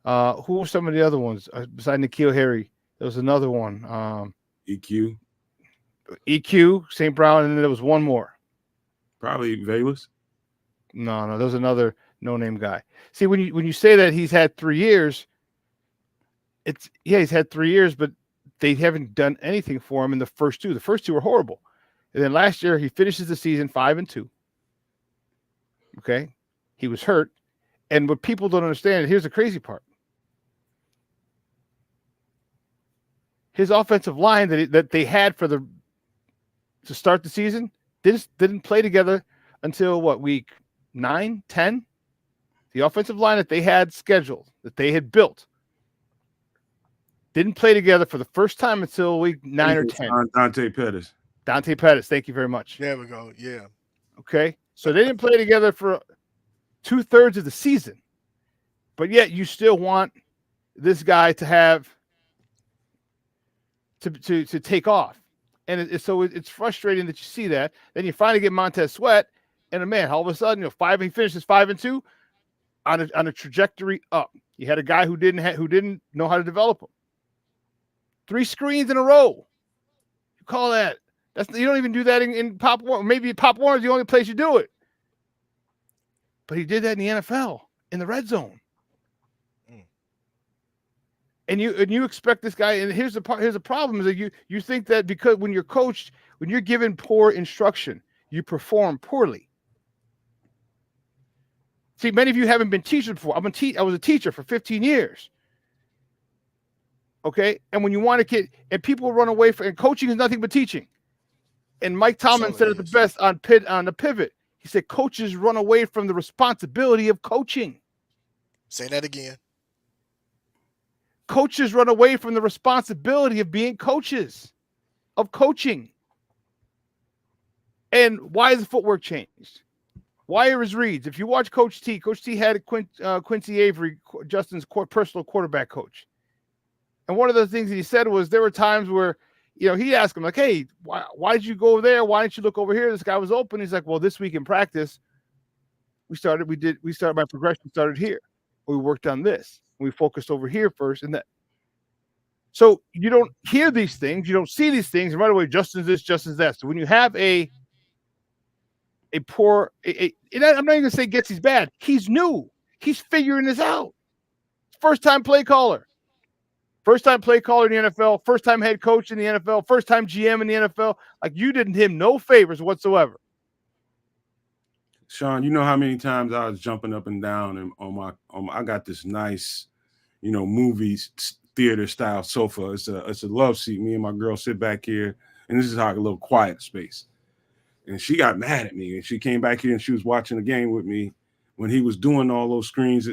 Who were some of the other ones besides N'Keal Harry? There was another one. EQ, St. Brown, and then there was one more. Probably Vegas. No, there was another no-name guy. See, when you say that he's had 3 years, he's had 3 years, but they haven't done anything for him in the first two. The first two were horrible. And then last year he finishes the season 5-2. Okay. He was hurt. And what people don't understand, here's the crazy part. His offensive line that they had to start the season didn't play together until week 9, 10? The offensive line that they had scheduled, that they had built, didn't play together for the first time until week 9 or 10. Dante Pettis. Thank you very much. There we go. Yeah. Okay. So they didn't play together for 2/3 of the season. But yet you still want this guy to have to take off. And so it's frustrating that you see that. Then you finally get Montez Sweat, and all of a sudden, he finishes 5-2 on a trajectory up. You had a guy who didn't know how to develop him. 3 screens in a row. You call that. You don't even do that in Pop Warner. Maybe Pop Warner is the only place you do it. But he did that in the NFL, in the red zone. And you expect this guy, and here's the problem is that you think that because when you're coached, when you're given poor instruction, you perform poorly. See, many of you haven't been teachers before. I was a teacher for 15 years. Okay, and when you want to get, and people run away from, and coaching is nothing but teaching. And Mike Tomlin said it the best on the pivot. He said coaches run away from the responsibility of coaching. Say that again. Coaches run away from the responsibility of being coaches, of coaching. And why has the footwork changed? Why are his reads? If you watch Coach T had Quincy Avery, Justin's personal quarterback coach. And one of the things that he said was there were times where, he'd ask him like, hey, why did you go over there? Why didn't you look over here? This guy was open. He's like, well, this week in practice, my progression started here. We worked on this. We focused over here first and that. So you don't hear these things, you don't see these things, and right away, Justin's this, Justin's that. So when you have I'm not even gonna say Getsy's bad. He's new. He's figuring this out. First-time play caller. First-time play caller in the NFL, first-time head coach in the NFL, first-time GM in the NFL. Like, you did him no favors whatsoever. Sean, you know how many times I was jumping up and down and I got this nice, movies theater style sofa. It's a love seat. Me and my girl sit back here, and this is like a little quiet space. And she got mad at me, and she came back here and she was watching the game with me when he was doing all those screens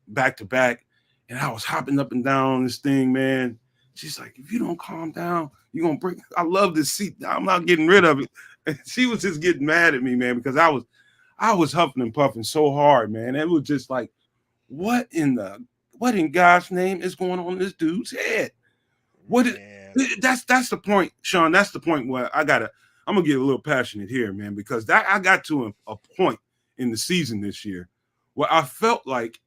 back to back, and I was hopping up and down on this thing, man. She's like, if you don't calm down, you're gonna break. I love this seat. I'm not getting rid of it. And she was just getting mad at me, man, because I was huffing and puffing so hard, man. It was just like, what in God's name is going on in this dude's head? That's the point, Sean. That's the point where I'm gonna get a little passionate here, man, because I got to a point in the season this year where I felt like,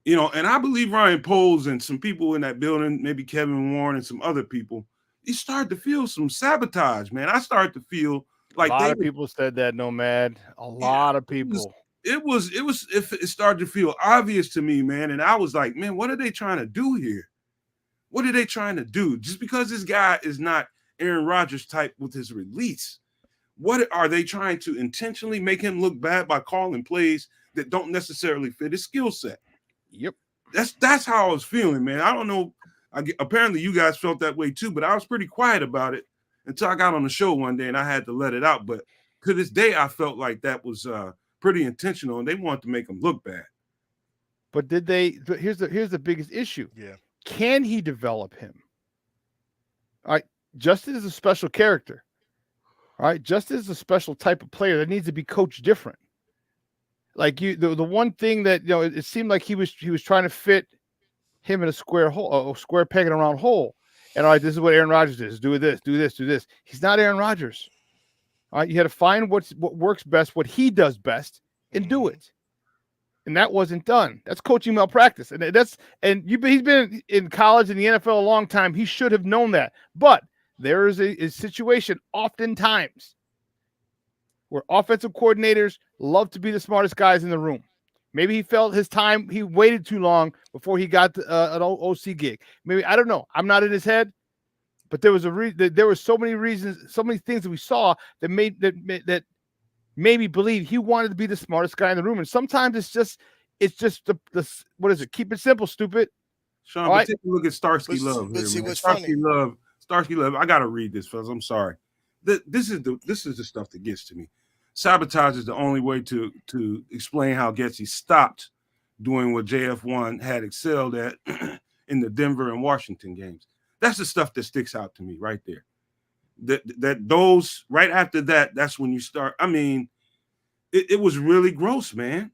and I believe Ryan Poles and some people in that building, maybe Kevin Warren and some other people, you started to feel some sabotage, man. I started to feel like a lot of people said that, Nomad. A lot of people. It started to feel obvious to me, man. And I was like, man, what are they trying to do here? What are they trying to do? Just because this guy is not Aaron Rodgers type with his release, what are they trying to intentionally make him look bad by calling plays that don't necessarily fit his skill set? Yep. That's how I was feeling, man. I don't know. Apparently you guys felt that way too, but I was pretty quiet about it until I got on the show one day and I had to let it out. But to this day, I felt like that was pretty intentional, and they wanted to make him look bad. But did they? Here's the biggest issue. Yeah. Can he develop him? All right. Justin is a special character. All right. Justin is a special type of player that needs to be coached different. Like the one thing that it seemed like he was trying to fit him in a square hole, a square peg in a round hole. And all right, this is what Aaron Rodgers is. Do this, do this, do this. He's not Aaron Rodgers. All right, you had to find what works best, what he does best, and do it. And that wasn't done. That's coaching malpractice. And he's been in college and the NFL a long time. He should have known that. But there is a situation oftentimes where offensive coordinators love to be the smartest guys in the room. Maybe he felt he waited too long before he got an OC gig. Maybe, I don't know. I'm not in his head, but there was there were so many reasons, so many things that we saw that made me believe he wanted to be the smartest guy in the room. And sometimes it's just the what is it? Keep it simple, stupid. Sean, but take a look at Starsky Love here, man. Starsky Love. I gotta read this, fellas. I'm sorry. This is the stuff that gets to me. Sabotage is the only way to explain how Getsy stopped doing what JF1 had excelled at in the Denver and Washington games. That's the stuff that sticks out to me right there. That those right after that, that's when you start. I mean, it was really gross, man.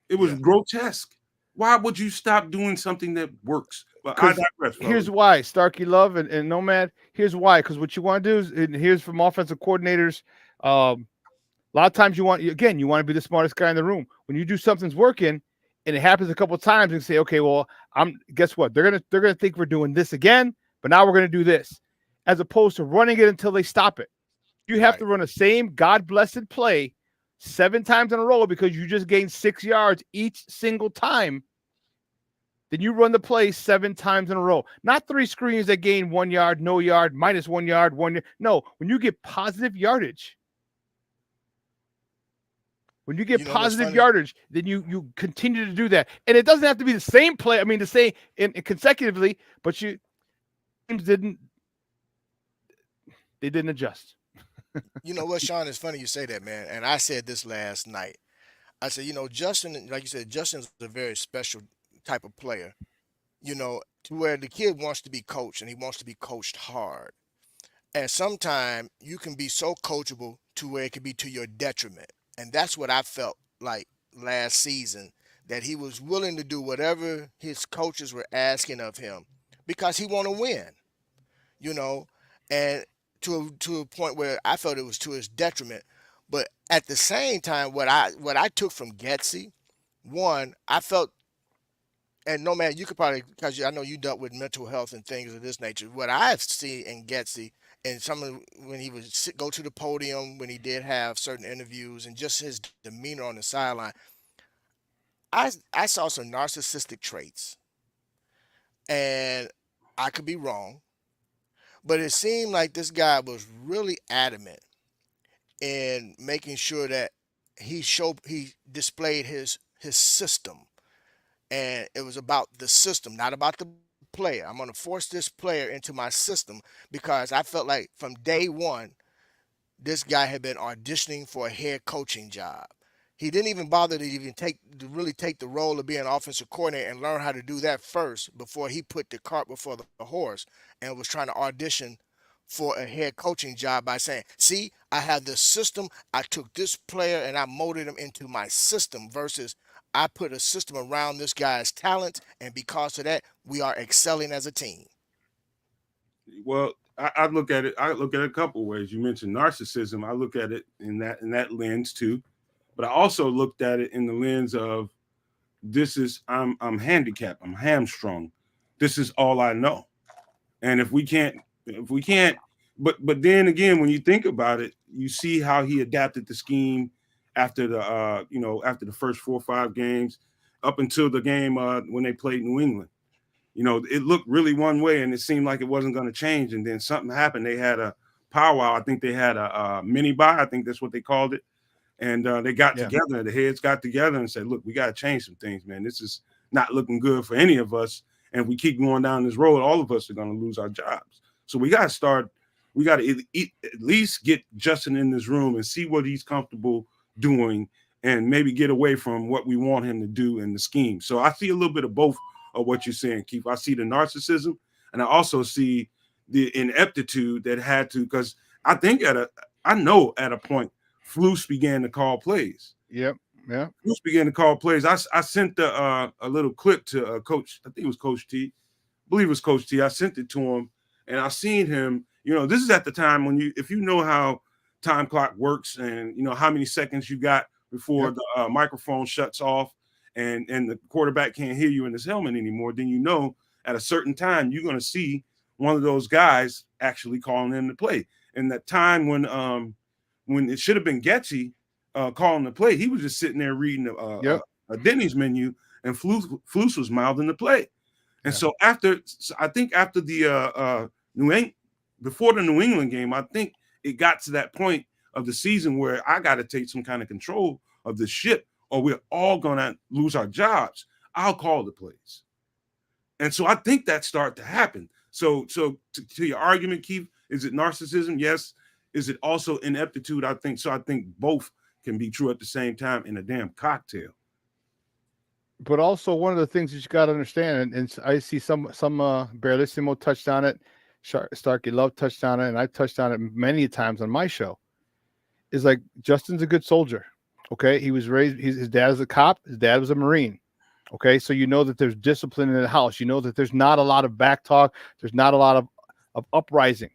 It was grotesque. Why would you stop doing something that works? But I digress. Here's why, Starkey Love and Nomad. Here's why, because what you want to do is, and here's from offensive coordinators. A lot of times you want to be the smartest guy in the room. When you do something's working and it happens a couple of times, and say, okay, well, guess what? They're gonna think we're doing this again, but now we're gonna do this. as opposed to running it until they stop it. You have Right. to run the same God-blessed play 7 times in a row because you just gained 6 yards each single time. Then you run the play 7 times in a row. Not 3 screens that gain 1 yard, no yard, minus 1 yard, 1 yard. No, when you get positive yardage. When you get You know what's positive funny? yardage, then you continue to do that. And it doesn't have to be the same play. I mean, the same in consecutively, but teams didn't adjust. You know what, Sean? It's funny you say that, man. And I said this last night. I said, Justin, like you said, Justin's a very special type of player. To where the kid wants to be coached and he wants to be coached hard. And sometimes you can be so coachable to where it could be to your detriment. And that's what I felt like last season, that he was willing to do whatever his coaches were asking of him because he want to win, you know, and to a point where I felt it was to his detriment. But at the same time, what I took from Getsy, one, I felt, and Nomad, you could probably, because I know you dealt with mental health and things of this nature. What I've seen in Getsy, and when he would go to the podium, when he did have certain interviews, and just his demeanor on the sideline, I saw some narcissistic traits, and I could be wrong, but it seemed like this guy was really adamant in making sure that he displayed his system, and it was about the system, not about the player. I'm going to force this player into my system because I felt like from day one, this guy had been auditioning for a head coaching job. He didn't even bother to really take the role of being offensive coordinator and learn how to do that first before he put the cart before the horse and was trying to audition for a head coaching job by saying, see, I have this system. I took this player and I molded him into my system versus I put a system around this guy's talent. And because of that, we are excelling as a team. Well, I look at it. I look at it a couple ways. You mentioned narcissism. I look at it in that lens too, but I also looked at it in the lens of I'm handicapped. I'm hamstrung. This is all I know. And if we can't, but then again, when you think about it, you see how he adapted the scheme after after the first 4 or 5 games, up until the game when they played New England. It looked really one way, and it seemed like it wasn't going to change. And then something happened. They had a powwow. I think they had a mini buy. I think that's what they called it. And they got together. The heads got together and said, "Look, we got to change some things, man. This is not looking good for any of us. And if we keep going down this road, all of us are going to lose our jobs. So we got to start. We got to at least get Justin in this room and see what he's comfortable doing, and maybe get away from what we want him to do in the scheme." So I see a little bit of both of what you're saying, Keith. I see the narcissism, and I also see the ineptitude that had to, because I think I know at a point, Flus began to call plays. Yep. Yeah. Flus began to call plays. I sent a little clip to Coach. I think it was Coach T. I believe it was Coach T. I sent it to him, and I seen him. This is at the time when if you know how time clock works, and how many seconds you got before the microphone shuts off, and the quarterback can't hear you in his helmet anymore, then at a certain time you're going to see one of those guys actually calling in the play. And that time when it should have been Getsy calling the play, he was just sitting there reading a Denny's menu, and Flus was mouthing the play. And so I think after the before the New England game, I think it got to that point of the season where I got to take some kind of control of the ship, or we're all going to lose our jobs. I'll call the plays. And so I think that started to happen. So to your argument, Keith, is it narcissism? Yes. Is it also ineptitude? I think so. I think both can be true at the same time in a damn cocktail. But also one of the things that you got to understand, and I see some Barelissimo touched on it, Starkey Love touched on it, and I touched on it many times on my show, is like Justin's a good soldier. Okay. He was raised, his dad is a cop. His dad was a Marine. Okay. So that there's discipline in the house. That there's not a lot of back talk. There's not a lot of uprising.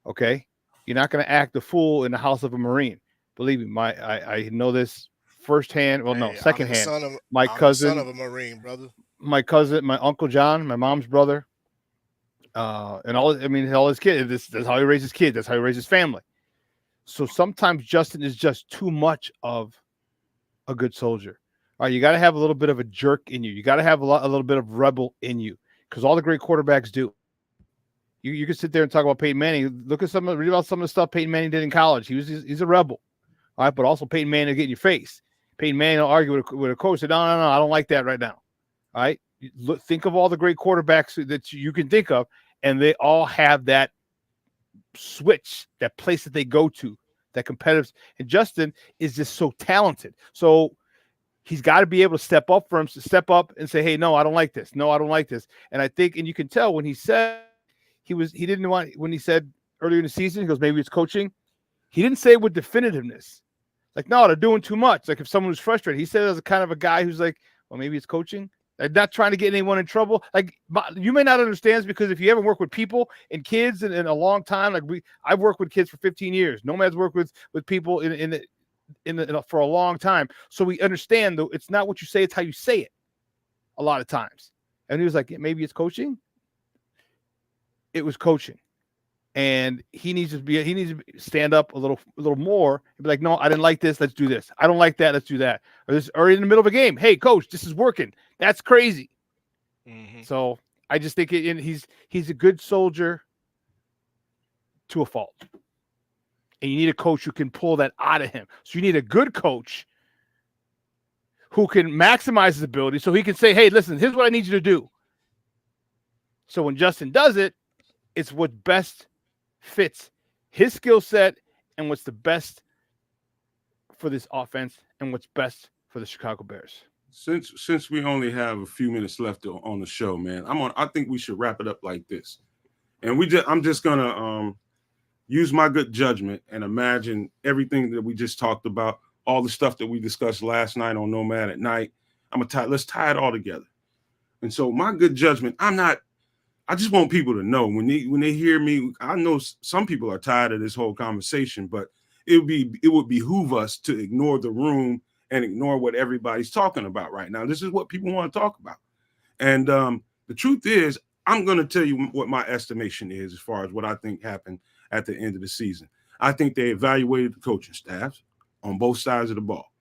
Okay. You're not going to act a fool in the house of a Marine. Believe me, I know this firsthand. Well, no, secondhand. My cousin, son of a Marine, brother. My cousin, my Uncle John, my mom's brother, and all his kids. That's how he raises kids. That's how he raises family. So sometimes Justin is just too much of a good soldier. All right, you got to have a little bit of a jerk in you. You got to have a little bit of rebel in you, because all the great quarterbacks do. You can sit there and talk about Peyton Manning. Read about some of the stuff Peyton Manning did in college. He's a rebel, all right. But also Peyton Manning will get in your face. Peyton Manning will argue with a coach. Say, no, I don't like that right now. All right, think of all the great quarterbacks that you can think of, and they all have that switch, that place that they go to, that competitive. And Justin is just so talented. So he's got to be able to step up and say, hey, no, I don't like this. No, I don't like this. And I think, and you can tell when he said when he said earlier in the season, he goes, maybe it's coaching. He didn't say it with definitiveness. Like, no, they're doing too much. Like if someone was frustrated, he said as a kind of a guy who's like, well, maybe it's coaching. Like not trying to get anyone in trouble. Like you may not understand, because if you haven't worked with people and kids in a long time, like I've worked with kids for 15 years. Nomad's worked with people for a long time. So we understand, though, it's not what you say, it's how you say it a lot of times. And he was like, maybe it's coaching. It was coaching. And he needs to stand up a little more and be like, no, I didn't like this. Let's do this. I don't like that. Let's do that. Or in the middle of a game. Hey, coach, this is working. That's crazy. Mm-hmm. So I just think he's a good soldier to a fault. And you need a coach who can pull that out of him. So you need a good coach who can maximize his ability, so he can say, hey, listen, here's what I need you to do. So when Justin does it, it's what best fits his skill set and what's the best for this offense and what's best for the Chicago Bears. Since we only have a few minutes left on the show, man, I think we should wrap it up like this. And I'm just gonna use my good judgment and imagine everything that we just talked about, all the stuff that we discussed last night on Nomad at Night. Let's tie it all together. And so my good judgment, I just want people to know when they hear me. I know some people are tired of this whole conversation, but it would behoove us to ignore the room and ignore what everybody's talking about right now. This is what people want to talk about. And the truth is, I'm going to tell you what my estimation is as far as what I think happened at the end of the season. I think they evaluated the coaching staffs on both sides of the ball.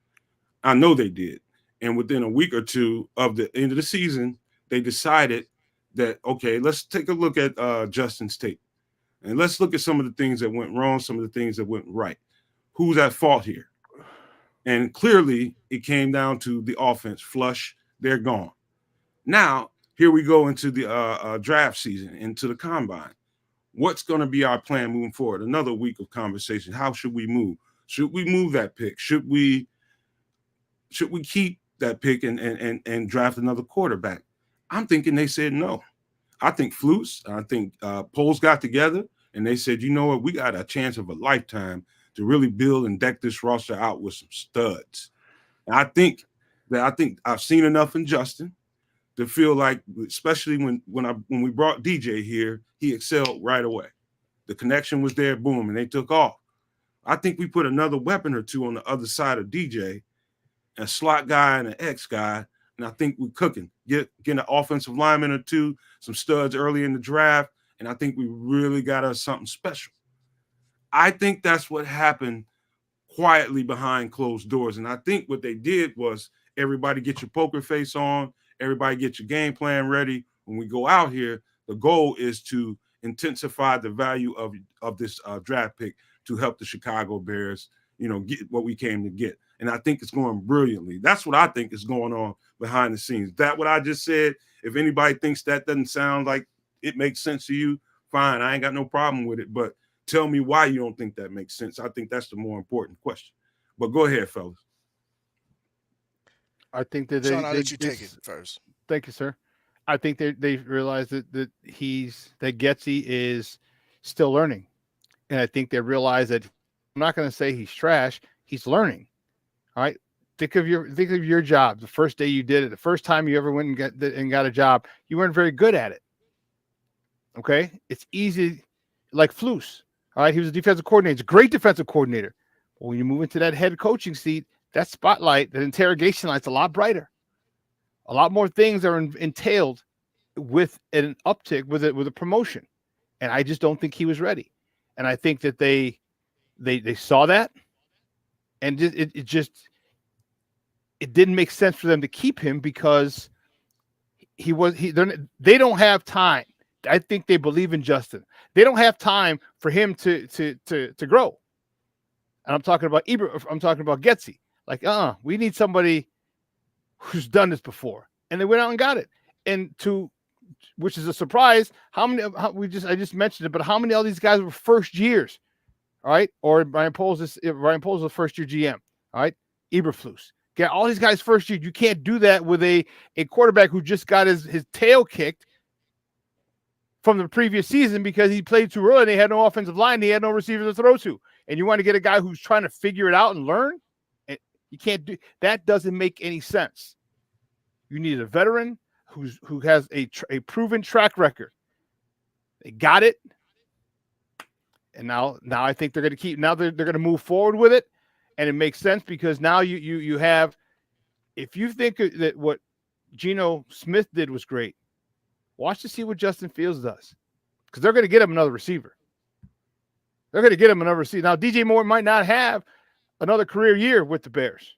I know they did. And within a week or two of the end of the season, they decided that, okay, let's take a look at Justin's tape. And let's look at some of the things that went wrong, some of the things that went right. Who's at fault here? And clearly, it came down to the offense. Flush, they're gone. Now, here we go into the draft season, into the combine. What's going to be our plan moving forward? Another week of conversation. How should we move? Should we move that pick? Should we keep that pick and draft another quarterback? I'm thinking they said no. I think Poles got together and they said, you know what? We got a chance of a lifetime to really build and deck this roster out with some studs. And I think I've seen enough in Justin to feel like, especially when we brought DJ here, he excelled right away. The connection was there, boom, and they took off. I think we put another weapon or two on the other side of DJ, a slot guy and an X guy, and I think we're cooking. Get an offensive lineman or two, some studs early in the draft, and I think we really got us something special. I think that's what happened quietly behind closed doors. And I think what they did was everybody get your poker face on, everybody get your game plan ready. When we go out here, the goal is to intensify the value of this draft pick to help the Chicago Bears, get what we came to get. And I think it's going brilliantly. That's what I think is going on behind the scenes. That what I just said, if anybody thinks that doesn't sound like it makes sense to you, fine. I ain't got no problem with it. But tell me why you don't think that makes sense. I think that's the more important question. But go ahead, fellas. I think that Sean, I'll let you take it first. Thank you, sir. I think they realize that Getsy is still learning. And I think they realize that I'm not going to say he's trash. He's learning. All right. Think of your job. The first day you did it, the first time you ever went and got a job, you weren't very good at it. Okay. It's easy, like Flus. All right. He was a defensive coordinator. He's a great defensive coordinator. But when you move into that head coaching seat, that spotlight, that interrogation light's a lot brighter. A lot more things are entailed with an uptick, with a promotion, and I just don't think he was ready. And I think that they saw that, and it didn't make sense for them to keep him because they don't have time. I think they believe in Justin. They don't have time for him to grow. And I'm talking about I'm talking about Getsy. Like, we need somebody who's done this before, and they went out and got it. And which is a surprise. I just mentioned it, but how many of these guys were first years? All right, or Ryan Poles is a first year GM. All right, Eberflus. Get all these guys first year. You can't do that with a quarterback who just got his tail kicked from the previous season because he played too early and they had no offensive line. And he had no receiver to throw to. And you want to get a guy who's trying to figure it out and learn? And you can't do that. Doesn't make any sense. You need a veteran who has a proven track record. They got it. And now I think they're going to keep. Now they're going to move forward with it, and it makes sense because now you have. If you think that what Geno Smith did was great, watch to see what Justin Fields does, because they're going to get him another receiver. They're going to get him another receiver. Now DJ Moore might not have another career year with the Bears,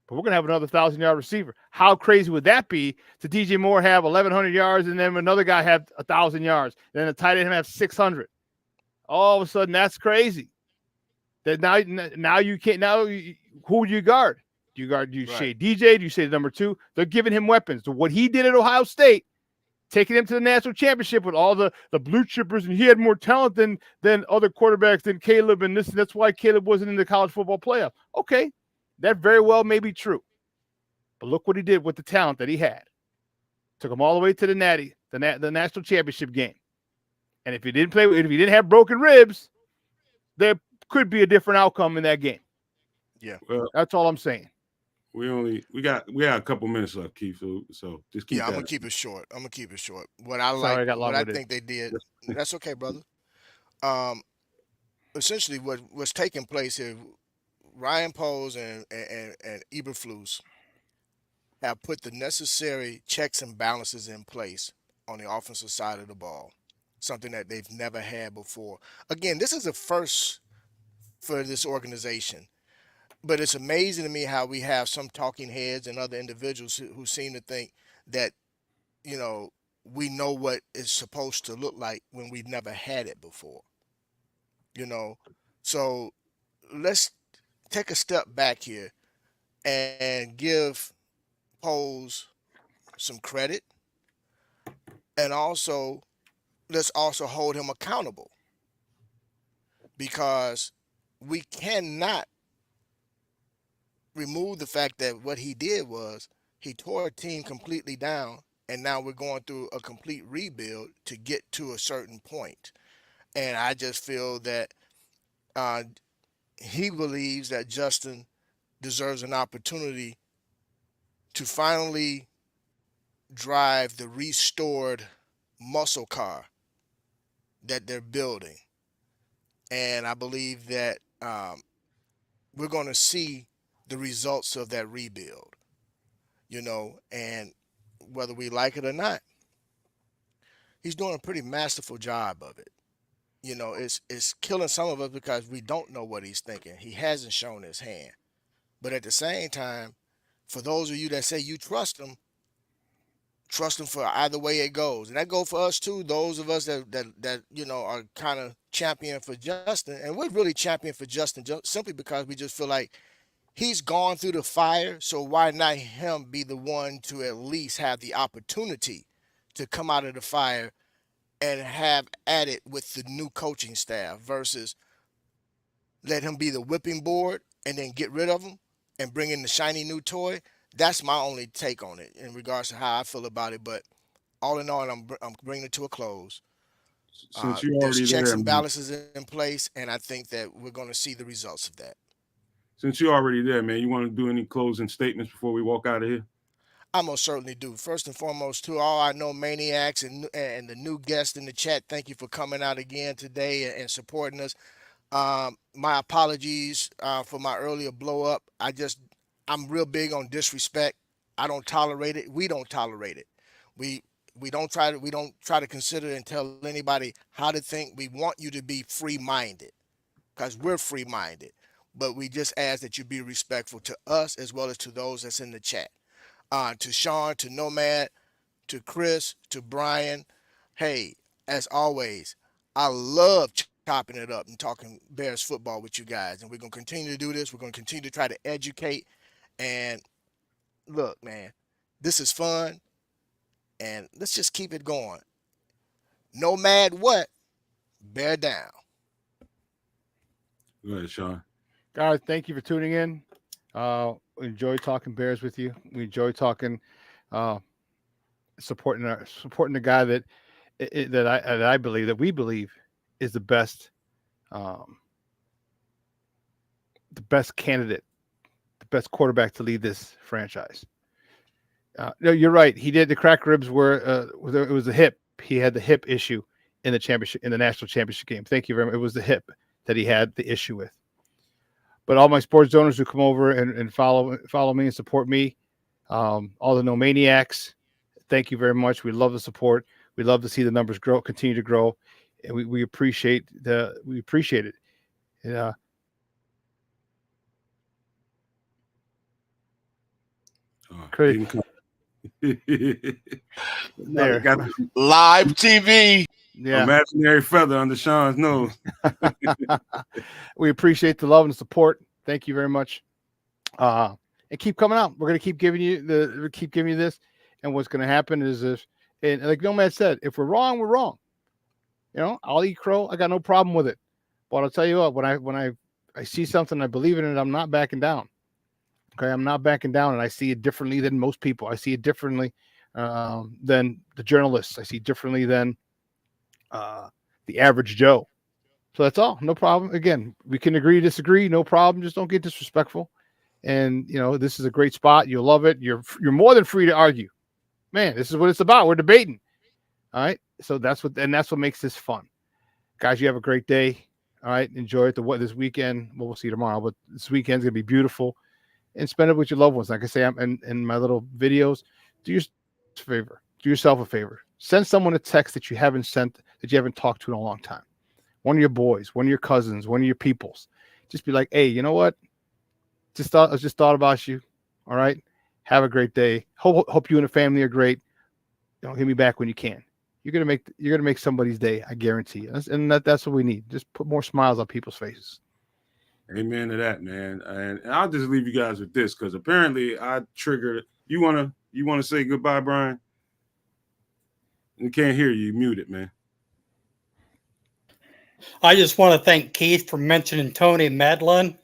but we're going to have another 1,000-yard receiver. How crazy would that be to DJ Moore have 1,100 yards and then another guy have 1,000 yards, then a tight end have 600? All of a sudden, that's crazy. That now you can't. Now who do you guard? Do you say DJ? Do you say the number 2? They're giving him weapons. So what he did at Ohio State, taking him to the national championship with all the blue chippers, and he had more talent than other quarterbacks than Caleb, and that's why Caleb wasn't in the college football playoff. Okay, that very well may be true, but look what he did with the talent that he had. Took him all the way to the national championship game. And if he didn't have broken ribs, there could be a different outcome in that game. Yeah, well, that's all I'm saying. We got a couple minutes left, Keith. So just keep. Yeah, that. I'm gonna keep it short. What I think they did. That's okay, brother. Essentially, what's taking place here, Ryan Poles and Eberflus have put the necessary checks and balances in place on the offensive side of the ball. Something that they've never had before. Again, this is a first for this organization. But it's amazing to me how we have some talking heads and other individuals who seem to think that, we know what it's supposed to look like when we've never had it before. So let's take a step back here and give Poles some credit, and also let's also hold him accountable, because we cannot remove the fact that what he did was he tore a team completely down, and now we're going through a complete rebuild to get to a certain point. And I just feel that he believes that Justin deserves an opportunity to finally drive the restored muscle car that they're building. And I believe that we're going to see the results of that rebuild, and whether we like it or not, he's doing a pretty masterful job of it. It's killing some of us because we don't know what he's thinking. He hasn't shown his hand. But at the same time, for those of you that say you trust him for either way it goes. And that goes for us too, those of us that are kind of champion for Justin. And we're really champion for Justin simply because we just feel like he's gone through the fire, so why not him be the one to at least have the opportunity to come out of the fire and have at it with the new coaching staff versus let him be the whipping board and then get rid of him and bring in the shiny new toy. That's my only take on it in regards to how I feel about it. But all in all, I'm bringing it to a close. Since you're There's already checks there, and balances in place, and I think that we're going to see the results of that. Since you're already there, man, you want to do any closing statements before we walk out of here? I most certainly do. First and foremost, to all I know maniacs and the new guests in the chat, thank you for coming out again today and supporting us. My apologies for my earlier blow up. I'm real big on disrespect. I don't tolerate it. We don't tolerate it. we don't try to consider and tell anybody how to think. We want you to be free-minded because we're free-minded. But we just ask that you be respectful to us as well as to those that's in the chat. To Sean, to Nomad, to Chris, to Brian. Hey, as always, I love chopping it up and talking Bears football with you guys. And we're going to continue to do this. We're going to continue to try to educate. And look, man, this is fun. And let's just keep it going. No mad what, bear down. Go ahead, Sean. Guys, thank you for tuning in. We enjoy talking Bears with you. We enjoy talking, supporting the guy that I believe that we believe is the best candidate, the best quarterback to lead this franchise. No, you're right. He did. The crack ribs were it was the hip. He had the hip issue in the championship, in the national championship game. Thank you very much. It was the hip that he had the issue with. But all my sports owners who come over and follow me and support me, all the No Maniacs, thank you very much. We love the support. We love to see the numbers grow, continue to grow, and we appreciate it. Yeah. Great. There. Got Live TV. Yeah. Imaginary feather under Sean's nose. We appreciate the love and the support. Thank you very much. And keep coming out. We're gonna keep giving you this. And what's gonna happen is and like Nomad said, if we're wrong, we're wrong. You know, I'll eat crow. I got no problem with it. But I'll tell you what, when I see something, I believe in it, I'm not backing down. Okay, I'm not backing down, and I see it differently than most people. I see it differently than the journalists. I see it differently than the average Joe. So that's all. No problem. Again, we can agree, disagree. No problem. Just don't get disrespectful. And you know, this is a great spot. You'll love it. You're more than free to argue. Man, this is what it's about. We're debating. All right. So that's what makes this fun. Guys, you have a great day. All right. Enjoy it. This weekend. Well, we'll see you tomorrow, but this weekend's gonna be beautiful. And spend it with your loved ones. Like I say, I'm in my little videos. Do yourself a favor. Send someone a text that you haven't talked to in a long time. One of your boys, one of your cousins, one of your peoples. Just be like, hey, you know what? I just thought about you. All right. Have a great day. Hope you and the family are great. Don't hit me back when you can. You're gonna make somebody's day. I guarantee you. And that's what we need. Just put more smiles on people's faces. Amen to that, man. And I'll just leave you guys with this because apparently I triggered. You wanna say goodbye, Brian? We can't hear you. You're muted, man. I just want to thank Keith for mentioning Tony Medlin.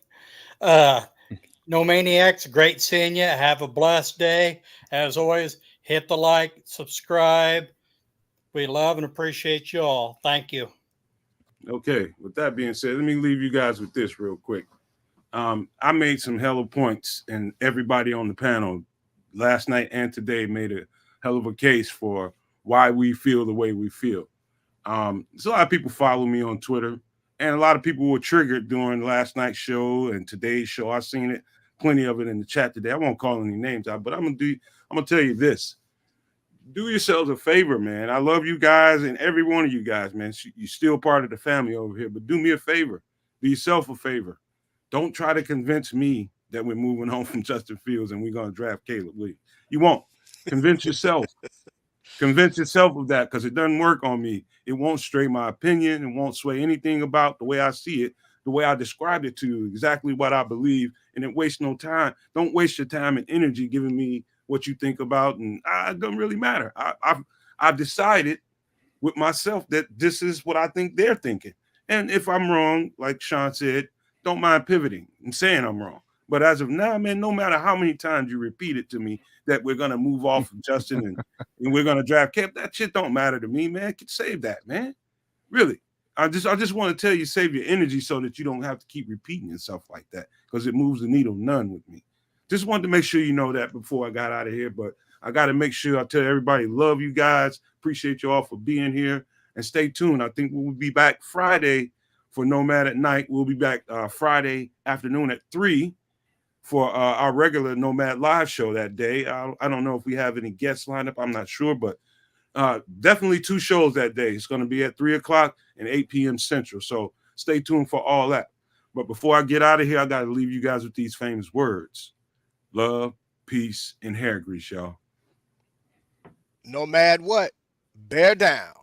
No Maniacs, great seeing you. Have a blessed day. As always, hit the like, subscribe. We love and appreciate you all. Thank you. Okay, with that being said, let me leave you guys with this real quick. I made some hella points, and everybody on the panel last night and today made a hell of a case for why we feel the way we feel. So a lot of people follow me on Twitter, and a lot of people were triggered during last night's show and today's show. I've seen it, plenty of it in the chat today. I won't call any names out, but I'm gonna tell you this. Do yourselves a favor, man. I love you guys and every one of you guys, man. You're still part of the family over here, but do me a favor. Do yourself a favor. Don't try to convince me that we're moving on from Justin Fields and we're going to draft Caleb Williams. You won't. Convince yourself. Convince yourself of that because it doesn't work on me. It won't stray my opinion. It won't sway anything about the way I see it, the way I described it to you, exactly what I believe, and it wastes no time. Don't waste your time and energy giving me what you think about, and it doesn't really matter. I've decided with myself that this is what I think they're thinking. And if I'm wrong, like Sean said, don't mind pivoting and saying I'm wrong. But as of now, man, no matter how many times you repeat it to me that we're gonna move off of Justin and we're gonna draft Caleb, that shit don't matter to me, man. Save that, man. Really. I just want to tell you, save your energy so that you don't have to keep repeating and stuff like that because it moves the needle none with me. Just wanted to make sure you know that before I got out of here, but I got to make sure I tell everybody, love you guys. Appreciate you all for being here and stay tuned. I think we'll be back Friday for Nomad at Night. We'll be back Friday afternoon at 3 for our regular Nomad live show that day. I don't know if we have any guests lined up. I'm not sure, but Definitely 2 shows that day. It's going to be at 3 o'clock and 8 p.m. Central. So stay tuned for all that. But before I get out of here, I got to leave you guys with these famous words: love, peace, and hair grease, y'all. Nomad what? Bear down.